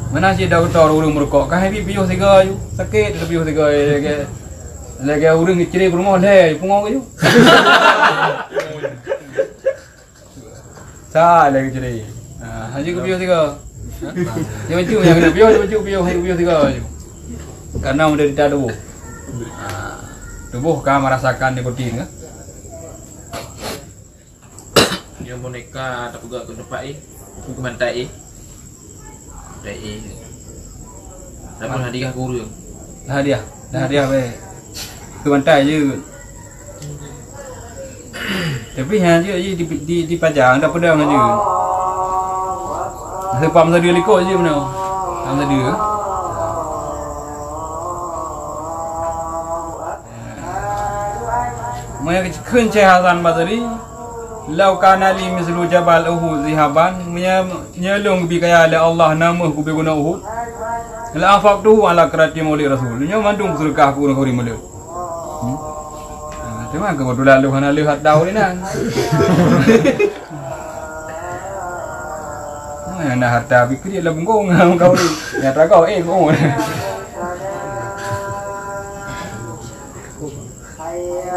Mana si doktor urung merokok kan habi piuh tiga ju. Sakit ke piuh tiga lagi urung ciri rumah le pungong ju. Sa lagi ciri. Haji ke piuh tiga. Dia baju yang kena piuh hai piuh tiga ju. Karena udah tidak tubuh. Tubuh kau merasakan nikotin kan? Dia boneka tak pegak ke depan ke mantai tai dapat hadiah guru yang Dah hadiah be. Ke pantai je. Tapi hang je di pajang dah pedang je. Sepam sadia likut je benar. Pam sadia. Maya keun cai Hasan Basri lau kana li mislu jabal Uhud zihaban nyelung bi kaya ala Allah nama ku be guna Uhud la afaqtu ala karati mauli rasul nya mandung surkah ku ngori mele cuma ke bodoh lalu hana lihat dau ni nang nah harta pikir dia lah bungkong kau ni ya kau kau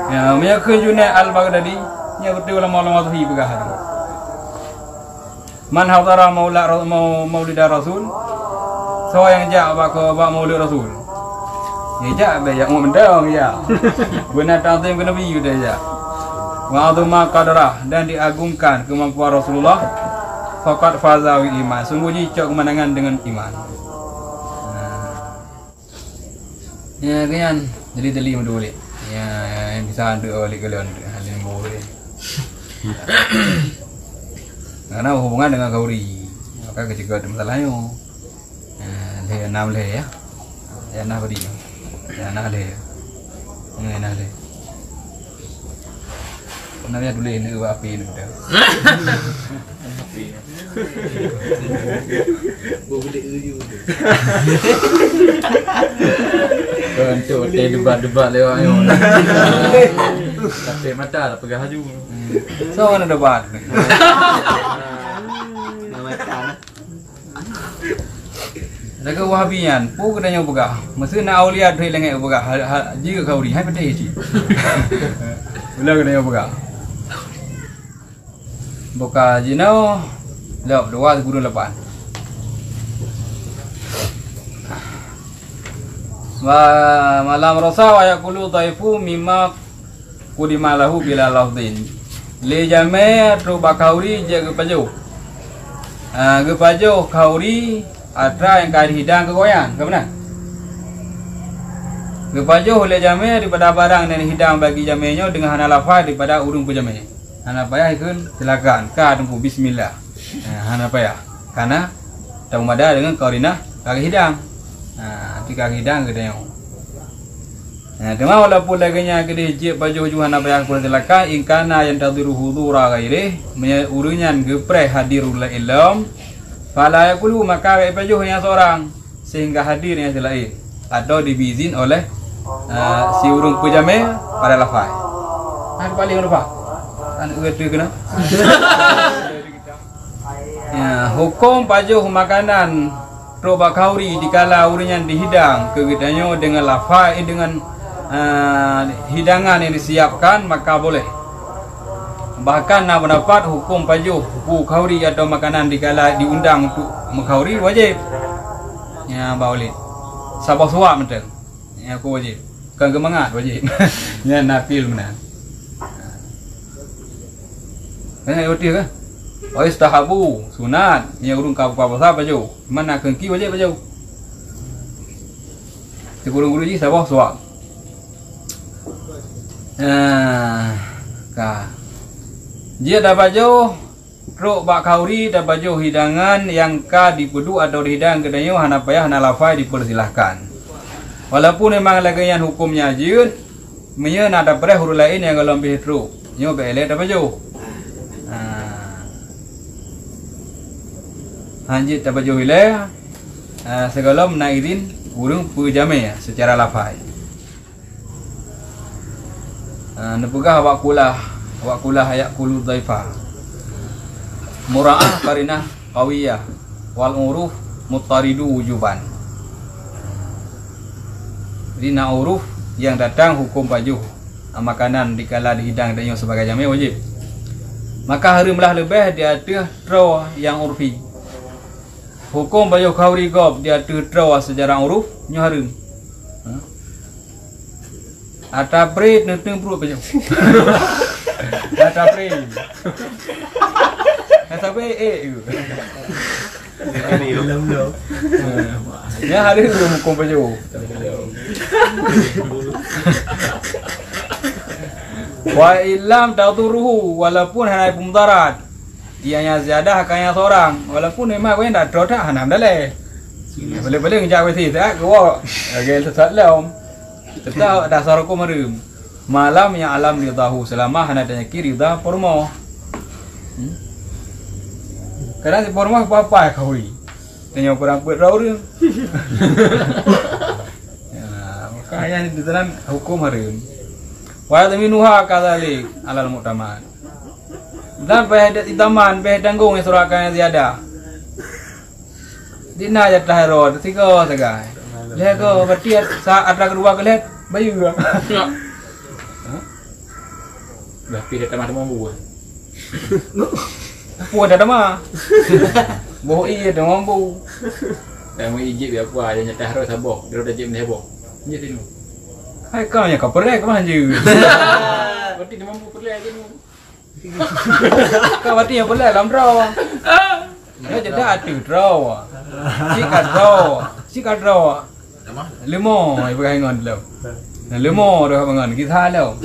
ya maya keun Junaid al-Baghdadi nya betul ulama-ulama sahih begah. Man hadara maulid Rasul. So yang jak ba maulid Rasul. Ni jak be yang mendang ya. Benar ta'zim ke Nabi udah ya. Wa azuma qadarah dan diagungkan kemampuan Rasulullah. Faqad faza bil iman. Sungguh jicok kemenangan dengan iman. Ya kan jadi teli menduli. Ya yang bisa ada oleh kalian halin boleh. Karena hubungan dengan kauri, maka ketika ada masalahnya, le nam le ya na beri, ya na le, na le. Namanya dulu ini api ini dah. Api. boleh uju. Untuk debat-debat lewat ni. Tapi mata dah pegang haju. So mana debat? Lagu Wahabian, pu katanya pegah. Mesti nak aulia doi lengai pegah. Jika kauri, hai pada isi. Bila katanya pegah. Buka jino, lep dua guru lepan. Malam rasa wa yaqulu dhaifu mimma kudimalahu bila lafdin. Le jame tu bakauri je ke paju. Ke paju kauri atra yang kali hidang ke goyang, ke mana? Ke paju le jame daripada barang dan hidang bagi jamenya dengan hana lafaz daripada urung pejamenya. Hana payah ikun silakan ka tempu bismillah. Hana payah. Karena tahu mada dengan qarinah kaki hidang. Tika hidang ke dia. Dengan walaupun laginya kedih jip baju juhan apa yang kurang silakan ingkana yang tadiru hudura gairih urunyan gepreh hadirul ilm fala yaqulu maka baju yang seorang sehingga hadir yang selain atau dibizin oleh si urung pejame pada lafaz. Paling lupa. Kan itu kena. Ya, hukum baju makanan roba kauri dikala urunyan dihidang kegidannya dengan lafaz dengan hidangan yang disiapkan maka boleh. Bahkan nak mendapat hukum pajuh, hukum kauri atau makanan dikala diundang untuk mengkauri wajib. Ya boleh. Sabah suap mentang. Ya aku wajib. Kan kemangat wajib. Ya nafil mana. Kan ayat dia kan? Oh istahabu sunat yang urung kau apa pajuh. Mana kengki wajib pajuh. Segurung-guru ji sabah suap. Dia dapat jauh rok bak kauri dapat jauh hidangan yang ka dipedu atau dihidang kedanyo hana payah hana lafai dipersilahkan. Walaupun memang lagi yang hukumnya jin, menye ada pereh huruf lain yang kalau lebih truk, nyo bele dapat jauh. Hanjit dapat jauh wilayah segala menairin urung pujame secara lafai. Nepegah awak kulah ayak kulu dhaifa mura'ah karinah qawiyah wal uruf muttaridu wujuban. Jadi nak uruf yang datang hukum baju makanan dikala dihidang dan yang sebagai jamin wajib. Maka harimlah lebih di atas draw yang urfi. Hukum baju kauri gob di atas draw sejarah uruf nyo harim. Ata breed nenteng perut baju. Ata breed. Ata breed ya hari itu hukum baju. Wa illam taturuhu walaupun hanai pumudarat. Ianya ziyadah kaya seorang walaupun memang kau tidak droda hanam daleh. Boleh-boleh ngejak wesi tak kau agak sesat lah. Tetap dasar hukum harim. Malam yang alam ridahu selama hana tanya kiri dah pormo. Kadang si pormo apa kau ini? Tanya kurang kuat rau dia. Makanya di dalam hukum harim. Wa taminuha kadzalik alal mu'tamad. Dan bahadat itaman bahadat tanggung yang surakan yang ziyadah. Dina ya tahirod tiga sagai. Lihat ko bertiat saat ada kedua ke lihat bayu ke. Dah pilih teman-teman buat. Puan dah mah. Boh iya dah mampu. Dah mau ijib ya apa yang nyatah harus sabok. Dia dah jib ni sabok. Ni tinu. Hai kau yang kau pergi ke mana je? Berarti dia mampu pergi lagi ni. Kau berarti yang pergi dalam draw. Dia jadi atu draw. Sikat draw. Dah mah. Limo ibu hengon dulu. Limo dah hengon kita halau.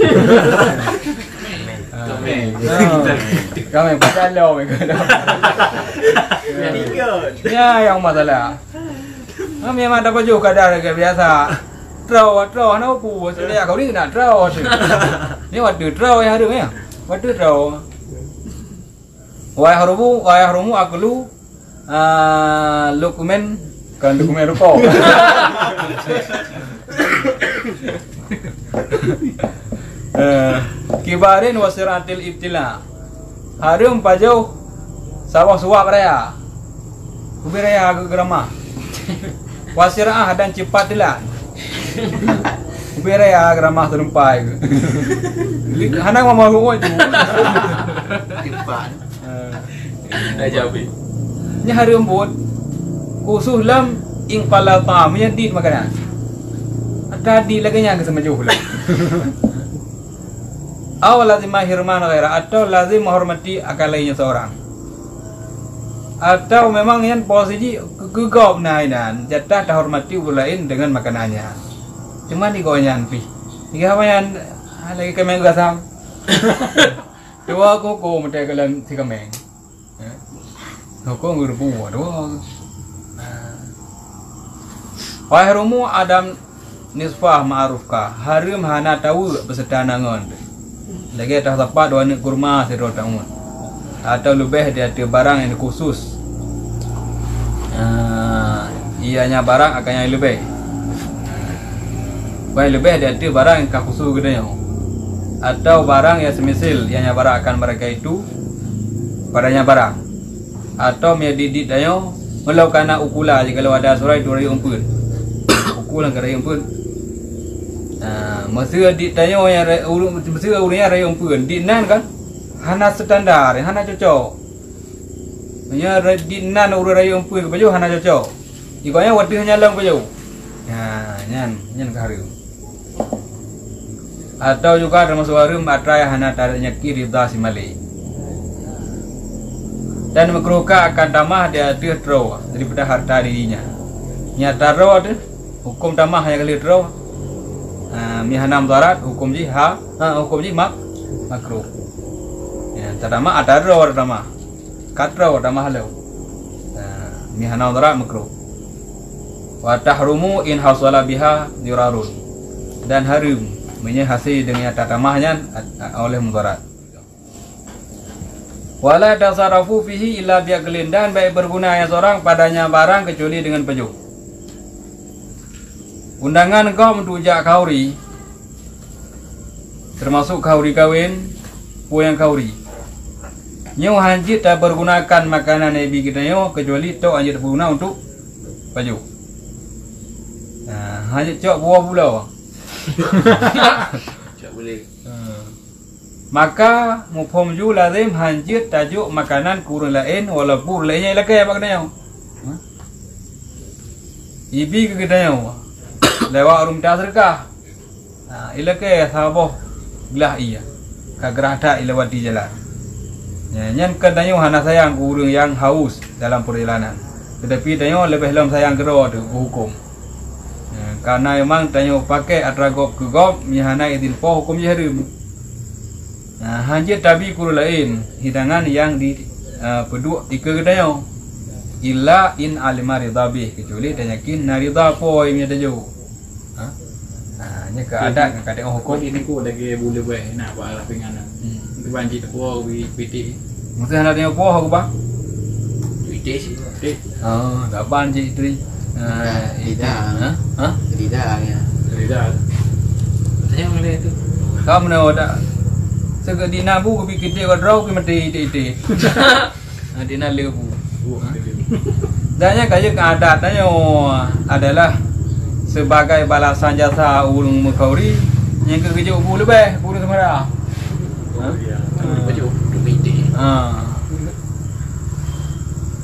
Kami pasal lo mereka. Ya yang masalah. Kami memang dapat juga kadar biasa. Draw nak apa? Saya kau ni nak draw tu. Ni waktu draw yang ada ni. Waktu draw. Wahai harumu aklu dokumen kan dokumen rukuk. Kibarin wasiratil ibtila. Harum pajau sawah suap raya. Kubi raya agak geramah. Wasirah dan cepat dilan. Kubi raya geramah terumpai. Hanang mama lu tu. Timpan. Dah jawab. Ni harum buat khusus lam ingqala ta'am yang di makanan. Ada di lagi yang sama jauh lah. Awal lazim mahirman ghaira atau lazim menghormati akal lainnya seorang. Atau memang yang posisi kegop nainan jatah dah hormati lain dengan makanannya. Cuma di goyan pi. Tiga apa yang lagi kemeng gasam. Dua koko mesti kalian si kemeng. Koko ngurbu dua. Wahai rumu Adam nisfah ma'rufkah harim hana tahu beserta nangon. Lagi dah dapat dua ni kurma sedot tamun. Atau lebih dia ada barang yang khusus. Ianya barang akan yang lebih. Baik lebih dia ada barang yang khusus gedenya. Atau barang yang semisal ianya barang akan mereka itu padanya barang. Atau dia didit dayo melakukan ukula jika kalau ada surai tu raya umpun. Ukulan ke raya umpun. Masa ditanya yang masa orangnya raya umpun dinan kan hana standar hana cocok nya dinan orang raya umpun ke baju hana cocok ikutnya wadih nyalang baju nyan kahari atau juga termasuk harum atrai hana tadanya kiri dah simali dan makruhkah akan tamah dia draw daripada harta dirinya nyata draw tu hukum tamah yang kali draw mihanam darat hukum ji hukum ji makruh ya tadama ada draw tadama kadraw tadama halau mihanam darat makruh wa tahrumu in hasala biha dirarun dan harum menyahasi dengan tadamahnya oleh mudarat wala tasarrafu fihi illa biaqlin dan baik berguna yang seorang padanya barang kecuali dengan pejuk. Undangan kau mentujak kauri termasuk kauri kawin puyang kauri nyo hanjit tak bergunakan makanan nabi kita nyo kecuali to anjit berguna untuk baju. Hanya cok buah pula. Tak boleh. Maka mufhum ju lazim hanjit tajuk makanan kurang lain walaupun lainnya ialah ke apa kena. Ibi ke kena. Lewat rum ta sedekah. Ialah ke sahaboh gelah iya. Ka gerah tak ila wadi jalan. Nyan kadanya hana sayang kurang yang haus dalam perjalanan. Tetapi danyo lebih lam sayang gero tu hukum. Karena memang danyo pakai atragop ke gop mihana idin po hukum jahrim. Hanjit tabi kuru lain hidangan yang di peduk ika illa in alima ridha bih kecuali dan yakin narida poi mi dajo. Nya keadaan kadang hukum ini ku lagi boleh buat nak buat arah pinganan. Itu banjir tepuh piti. mesti hendak tengok poh aku bang. Weekday sih. Tak banjir tri. Tidak. Tidak ya. Jadi dah. Tanya mana tu? Kamu nak ada segedi nabu ke bikin dia draw ke mati ite. Di na lebu. Danya kaya keadaannya adalah sebagai balasan jasa ulung Mukhauri yang kerja bulu lebih bulu semara. Baju weekday.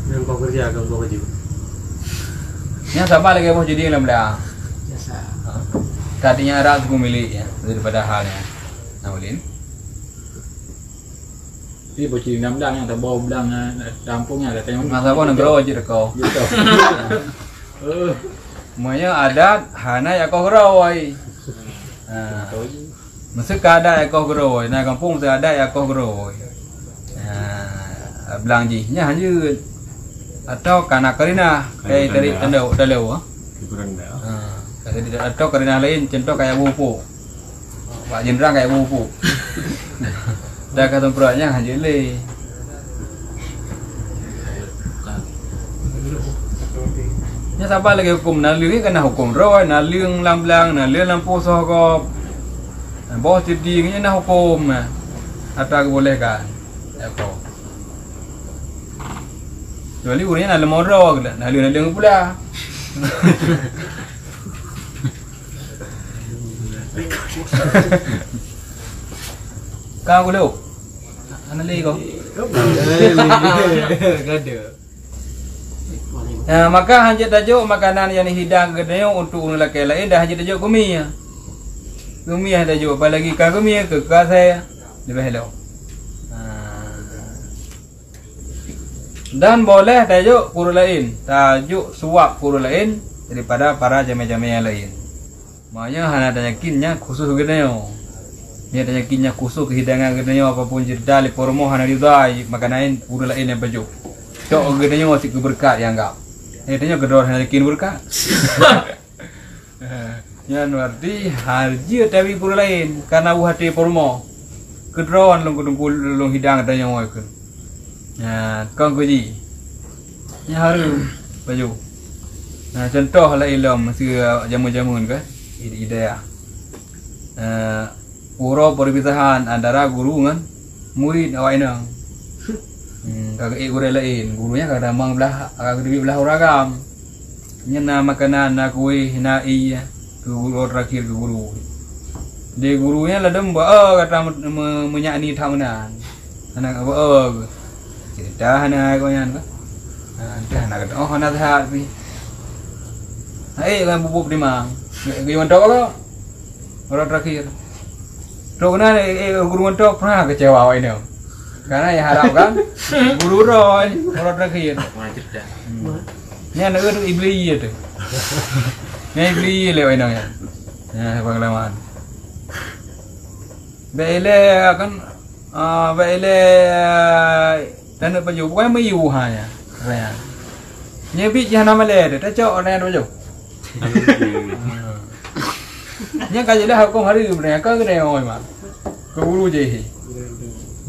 Yang kau kerja kau baju. Yang sama lagi bos jadi dalam dah. Jasa. Tadinya ras aku milik ya daripada halnya. Naulin. Thì bố chỉ nắm đằng là bò đằng đằng phố nhà là tay Masa pun negara wajib kau. gitu. Semuanya adat hana ya kau gerawai. Mesti ada ya kau gerawai. Nah kampung tu ada ya kau gerawai. Belangjinya hanya atau karena karina kayak dari tanda dalau. Atau karina lain contoh kayak bupu. Pak Jenderal kayak bupu. Dah kata perannya hanya le. Nya siapa lagi hukum naliu kena hukum roy, naliu lamblang, naliu lampu sokop. Bos jadi nya nak hukum. Atau boleh kan? Apa? Jadi urusnya nak lemoro ke? Naliu pula. Kau dulu. Ana li kau. Maka hanjat tajuk makanan yang dihidang kedai untuk orang lelaki lain dah hanjat tajuk kumi. Kumi yang tajuk apalagi kan kumi ke saya lebih hello. Dan boleh tajuk kuru lain, tajuk suap kuru lain daripada para jamaah-jamaah yang lain. Maknanya hana yakinnya khusus kedai. Ni ada yakinnya khusus kehidangan kedanya apapun cerita le pormo hana ridai makanan udah lain yang baju. Tok kedanya masih keberkat yang enggak. Kedanya kedor hana yakin berkat. Yang berarti haji tapi udah lain karena hati pormo. Kedron long hidang kedanya mau ikut. Kau gaji. Nya haru baju. Nah contoh lah ilmu masih jamu-jamun ke idea. Pura perpisahan antara guru dengan murid awak ini. Kagak guru lain, gurunya kadang mang belah, agak belah ragam. Nyena makanan nak kuih na iya ke guru terakhir ke guru. Dia gurunya lah demba kata menyakni tahunan. Anak apa cerita anak kau yang kan. Dah nak kata oh nak sehat ni. Kan bubuk di mang. Gimana tahu kau? Orang terakhir. Rona guru mentok pernah kecewa awak ini. Karena yang harapkan guru roy orang terakhir. Wajib dah. Nya nak tu iblis tu. Nya iblis lewat ini ya. Pengalaman. Bele kan bele dan baju bukan mayu hanya. Raya. Nya bi jangan nama le, dah cok orang baju. Nya kajilah hukum hari mereka kena oi mak. Ke guru je.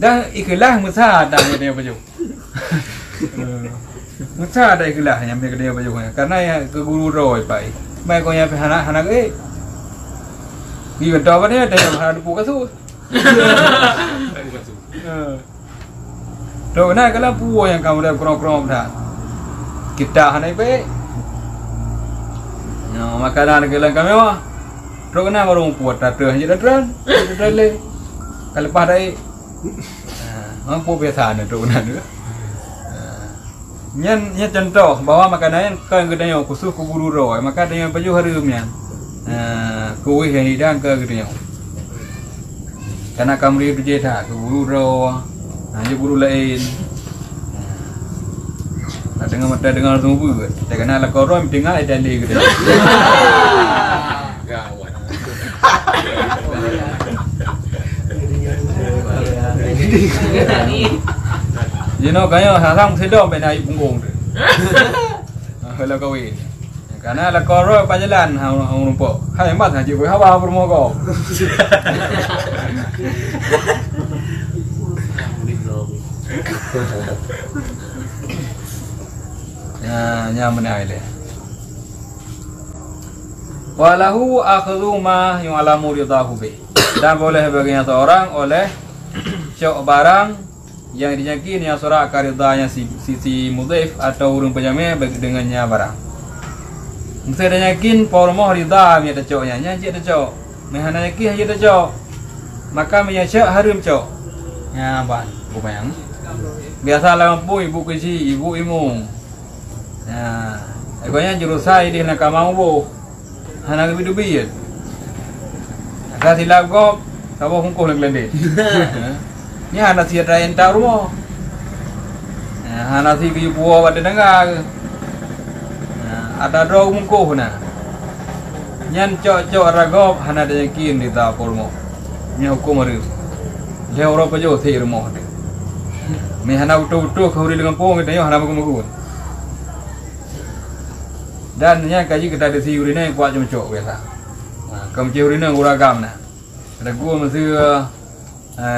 Dah ikhlas mesah dah dia baju. Mesah dah ikhlas yang mereka dia baju karena ya ke guru roy pai. Mai kau yang anak Ni betul apa ni ada yang ada buka tu. Tuh nah kalau puo yang kamu dah kurang dah. Kita hanai pe. makanan ke lang kami mah. Terus kena baru puat datang je datang le. Kalau lepas dari mampu biasa ni terus kena tu. Nyan contoh bahwa makanan kan gedanya khusus kuburu roh, maka dengan baju harum nyan. Kuih yang hidang ke gedanya. Karena kamri tu je dah kuburu roh, hanya buru lain. Dengan mata dengar semua pun. Tak kenal lah korang dengar ada lagi gitu. Gawat. You know kaya sarang sedom pe naik punggung tu. Kalau kahwin. Karena lah korang pajalan hang rumpok. Hai mat haji boleh hawa bermo kau. Nya menai le. Walahu akhdhu ma yu'lamu ridahu bi. Dan boleh baginya seorang oleh cok barang yang diyakin yang surah karidanya si mudhif atau urung penjami bagi dengannya barang. Mesti ada yakin pormoh ridha mi ada coknya, nyanyi ada cok. Mehana yakin ada cok. Maka menyacak harum cok. Ya ban, bukan. Biasalah mampu ibu kecil, ibu imung. Nah, agaknya jurusai di nak kamau hana ke bidubian. Ada silap kau, sabo hungkuh lagi lendit. Ni hana siat rain tak rumah. Hana si kiyu buah pada dengar. Ada draw hungkuh na. Nyan cok ragop hana ada yakin di tak rumah. Ni hukum hari. Dia orang pejo si rumah. Me hana utuh kau dengan pung kita yo hana makum. Dan nya kaji kita ada si urine kuat cocok biasa. Kamu urine uragam na. Ada gua mesti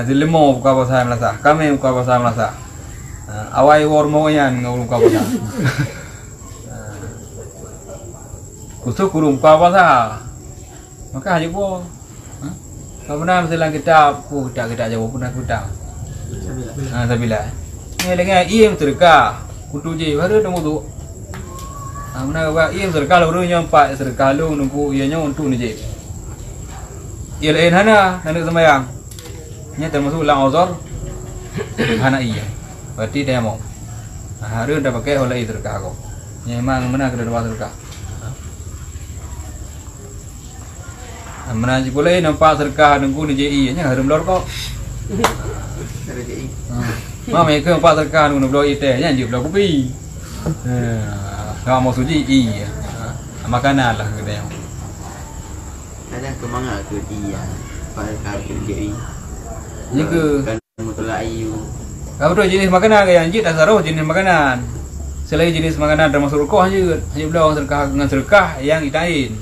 dilemo buka bahasa Melasa. Kami buka bahasa Melasa. Awai hormo yan ngurung buka bahasa. Kusuk kurung buka bahasa. Maka haji gua. Kau pernah mesti lang kita jawab pernah kita. Sabila. Ni lengan iem terka. Kutu je baru temu tu. Mana buat ia serkal orang yang pak serkal lu nunggu ianya untuk ni je. Ia lain hana nak sembahyang. Nya termasuk lang azar hana iya. Berarti dia mau. Harus dah pakai oleh serkal kau. Nya memang mana kena dapat serkal. Mana je boleh nampak serkal nunggu ni je ianya harus lor kau. Ada je. Mama ke nampak serkal nunggu blok ite nya je blok kopi. Kalau mau suji iya, makanan lah kita yang. Ada kemana ke dia? Pada kaki jadi. Ini ke. Kan mutolak ayu. Kalau tu jenis makanan yang jid asaroh jenis makanan. Selain jenis makanan termasuk rukuk hanya belau serkah dengan serkah yang itain.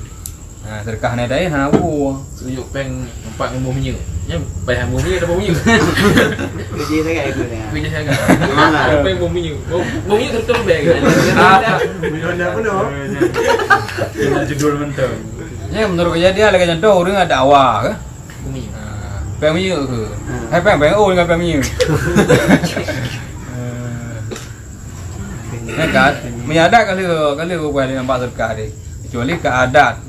Serkah ni itain hana bu. Suyuk peng empat ngomong menyu. Nya bayar ngomong menyu ada ngomong menyu. Kerja sangat aku ni. Kerja sangat. Peng ngomong menyu. Ngomong menyu terus beg. Benda pun no. Judul mentah. Ya menurut kejadian lagi contoh orang ada awak ke? Ngomong menyu. Peng menyu ke? Hai peng dengan peng menyu. Kan menyadak kali buat nampak serkah ni. Kecuali keadat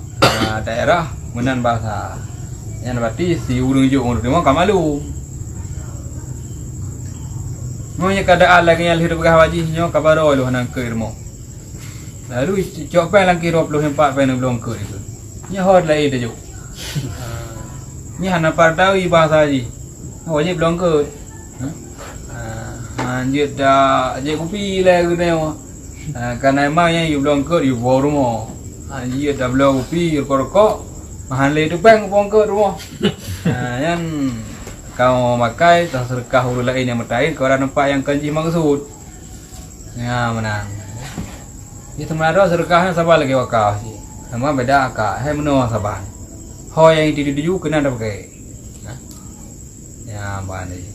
daerah menan bahasa. Yang berarti si urung juk urung memang kamalu. Monya keadaan lagi yang hidup gah wajih nyo kabaro lu hanang ke irmo. Lalu cok pen lang kiro 24 pen belum ke itu. Nya hod lai de juk. Nya hana pardawi bahasa ji. Wajib belum ke. Anjir dah je kopi le ke neo. Karena emang yang you belum ke you bawa rumah. Anjir dah belum kopi rokok. Mahan le tu peng pong ke rumah. Yang kau makai tak serkah huru lain yang metain kau orang nampak yang kanji maksud. Ya menang. Ini sebenarnya serkahnya sabar lagi wakau sih. Sama beda akak. Hai menua sabar. Ho yang di kena dah pakai. Ya bani.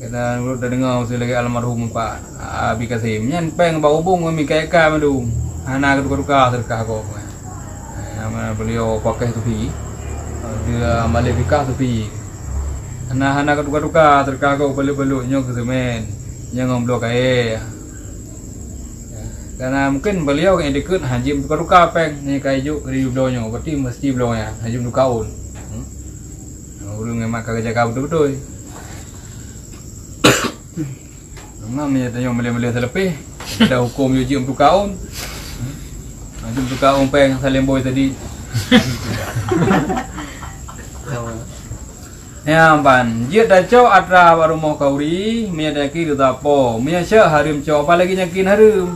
Kita udah dengar usul lagi almarhum Pak Abi Kasim. Nyan peng bau bung kami kayak madu. Anak kedua serkah kau. Nama beliau pakai topi. Dia balik fikah topi. Anak-anak kedua terkagau balik-baliknya ke semen. Jangan blok air. Karena mungkin beliau yang dekat haji duka peng ni kayu riu blonyo berarti mesti blonyo haji dukaun. Urang memang kagak jaga betul-betul. Memang dia tanya mele-mele terlebih ada hukum yuji dukaun. Haji dukaun peng salim boy tadi. Ya ban, dia dah cok atra baru mau kauri, mia dah kiri tapo, mia cak harim cok, apalagi nyakin harim.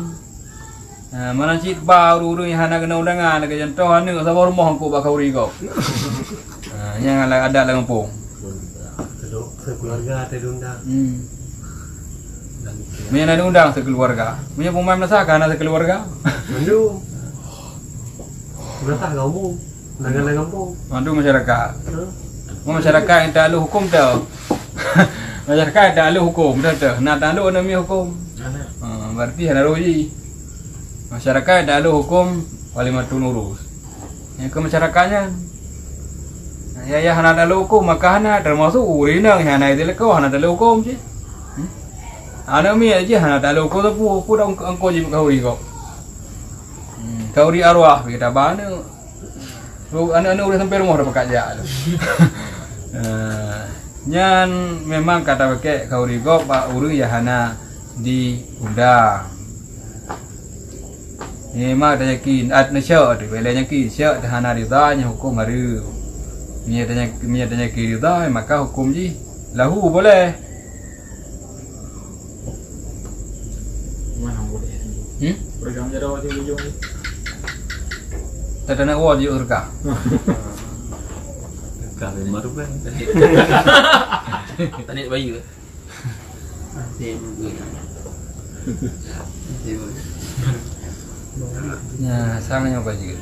Mana cik baru urang yang hana kena undangan, nak jantung hana, sabar rumah aku bak kauri kau. Yang ada lampung. Sekeluarga ada diundang. Mia ada undang sekeluarga. Mia pemain masakan ada sekeluarga. Mandu. Berapa kamu? Undangan kampung. Mandu masyarakat. Masyarakat yang tak ada hukum tu. Masyarakat yang tak ada hukum dah tu. Nak tak ada nama hukum. Berarti ada roji. Masyarakat yang tak ada hukum walimatun urus. Yang ke masyarakatnya. Ya hana tak ada hukum maka hana termasuk urinang hana itu lekau hana tak ada hukum je. Ana mi aja hana tak ada hukum tu pu dah engkau je kauri kau. Kauri arwah kita bana. Anak-anak udah sampai rumah dah pakai jak. Nyan memang kata pakai kauri gop pak uru ya hana diundang. Memang ada yakin at nasya tu bila yakin syak dah hana ridanya hukum haru. Mia ada yakin ridha maka hukum ji lahu boleh. Mana boleh? Program jadwal di ujung ni. Tak ada nak buat je urka. Kahwin baru kan. Tanya bayi ke? Ya, sangatnya bagus.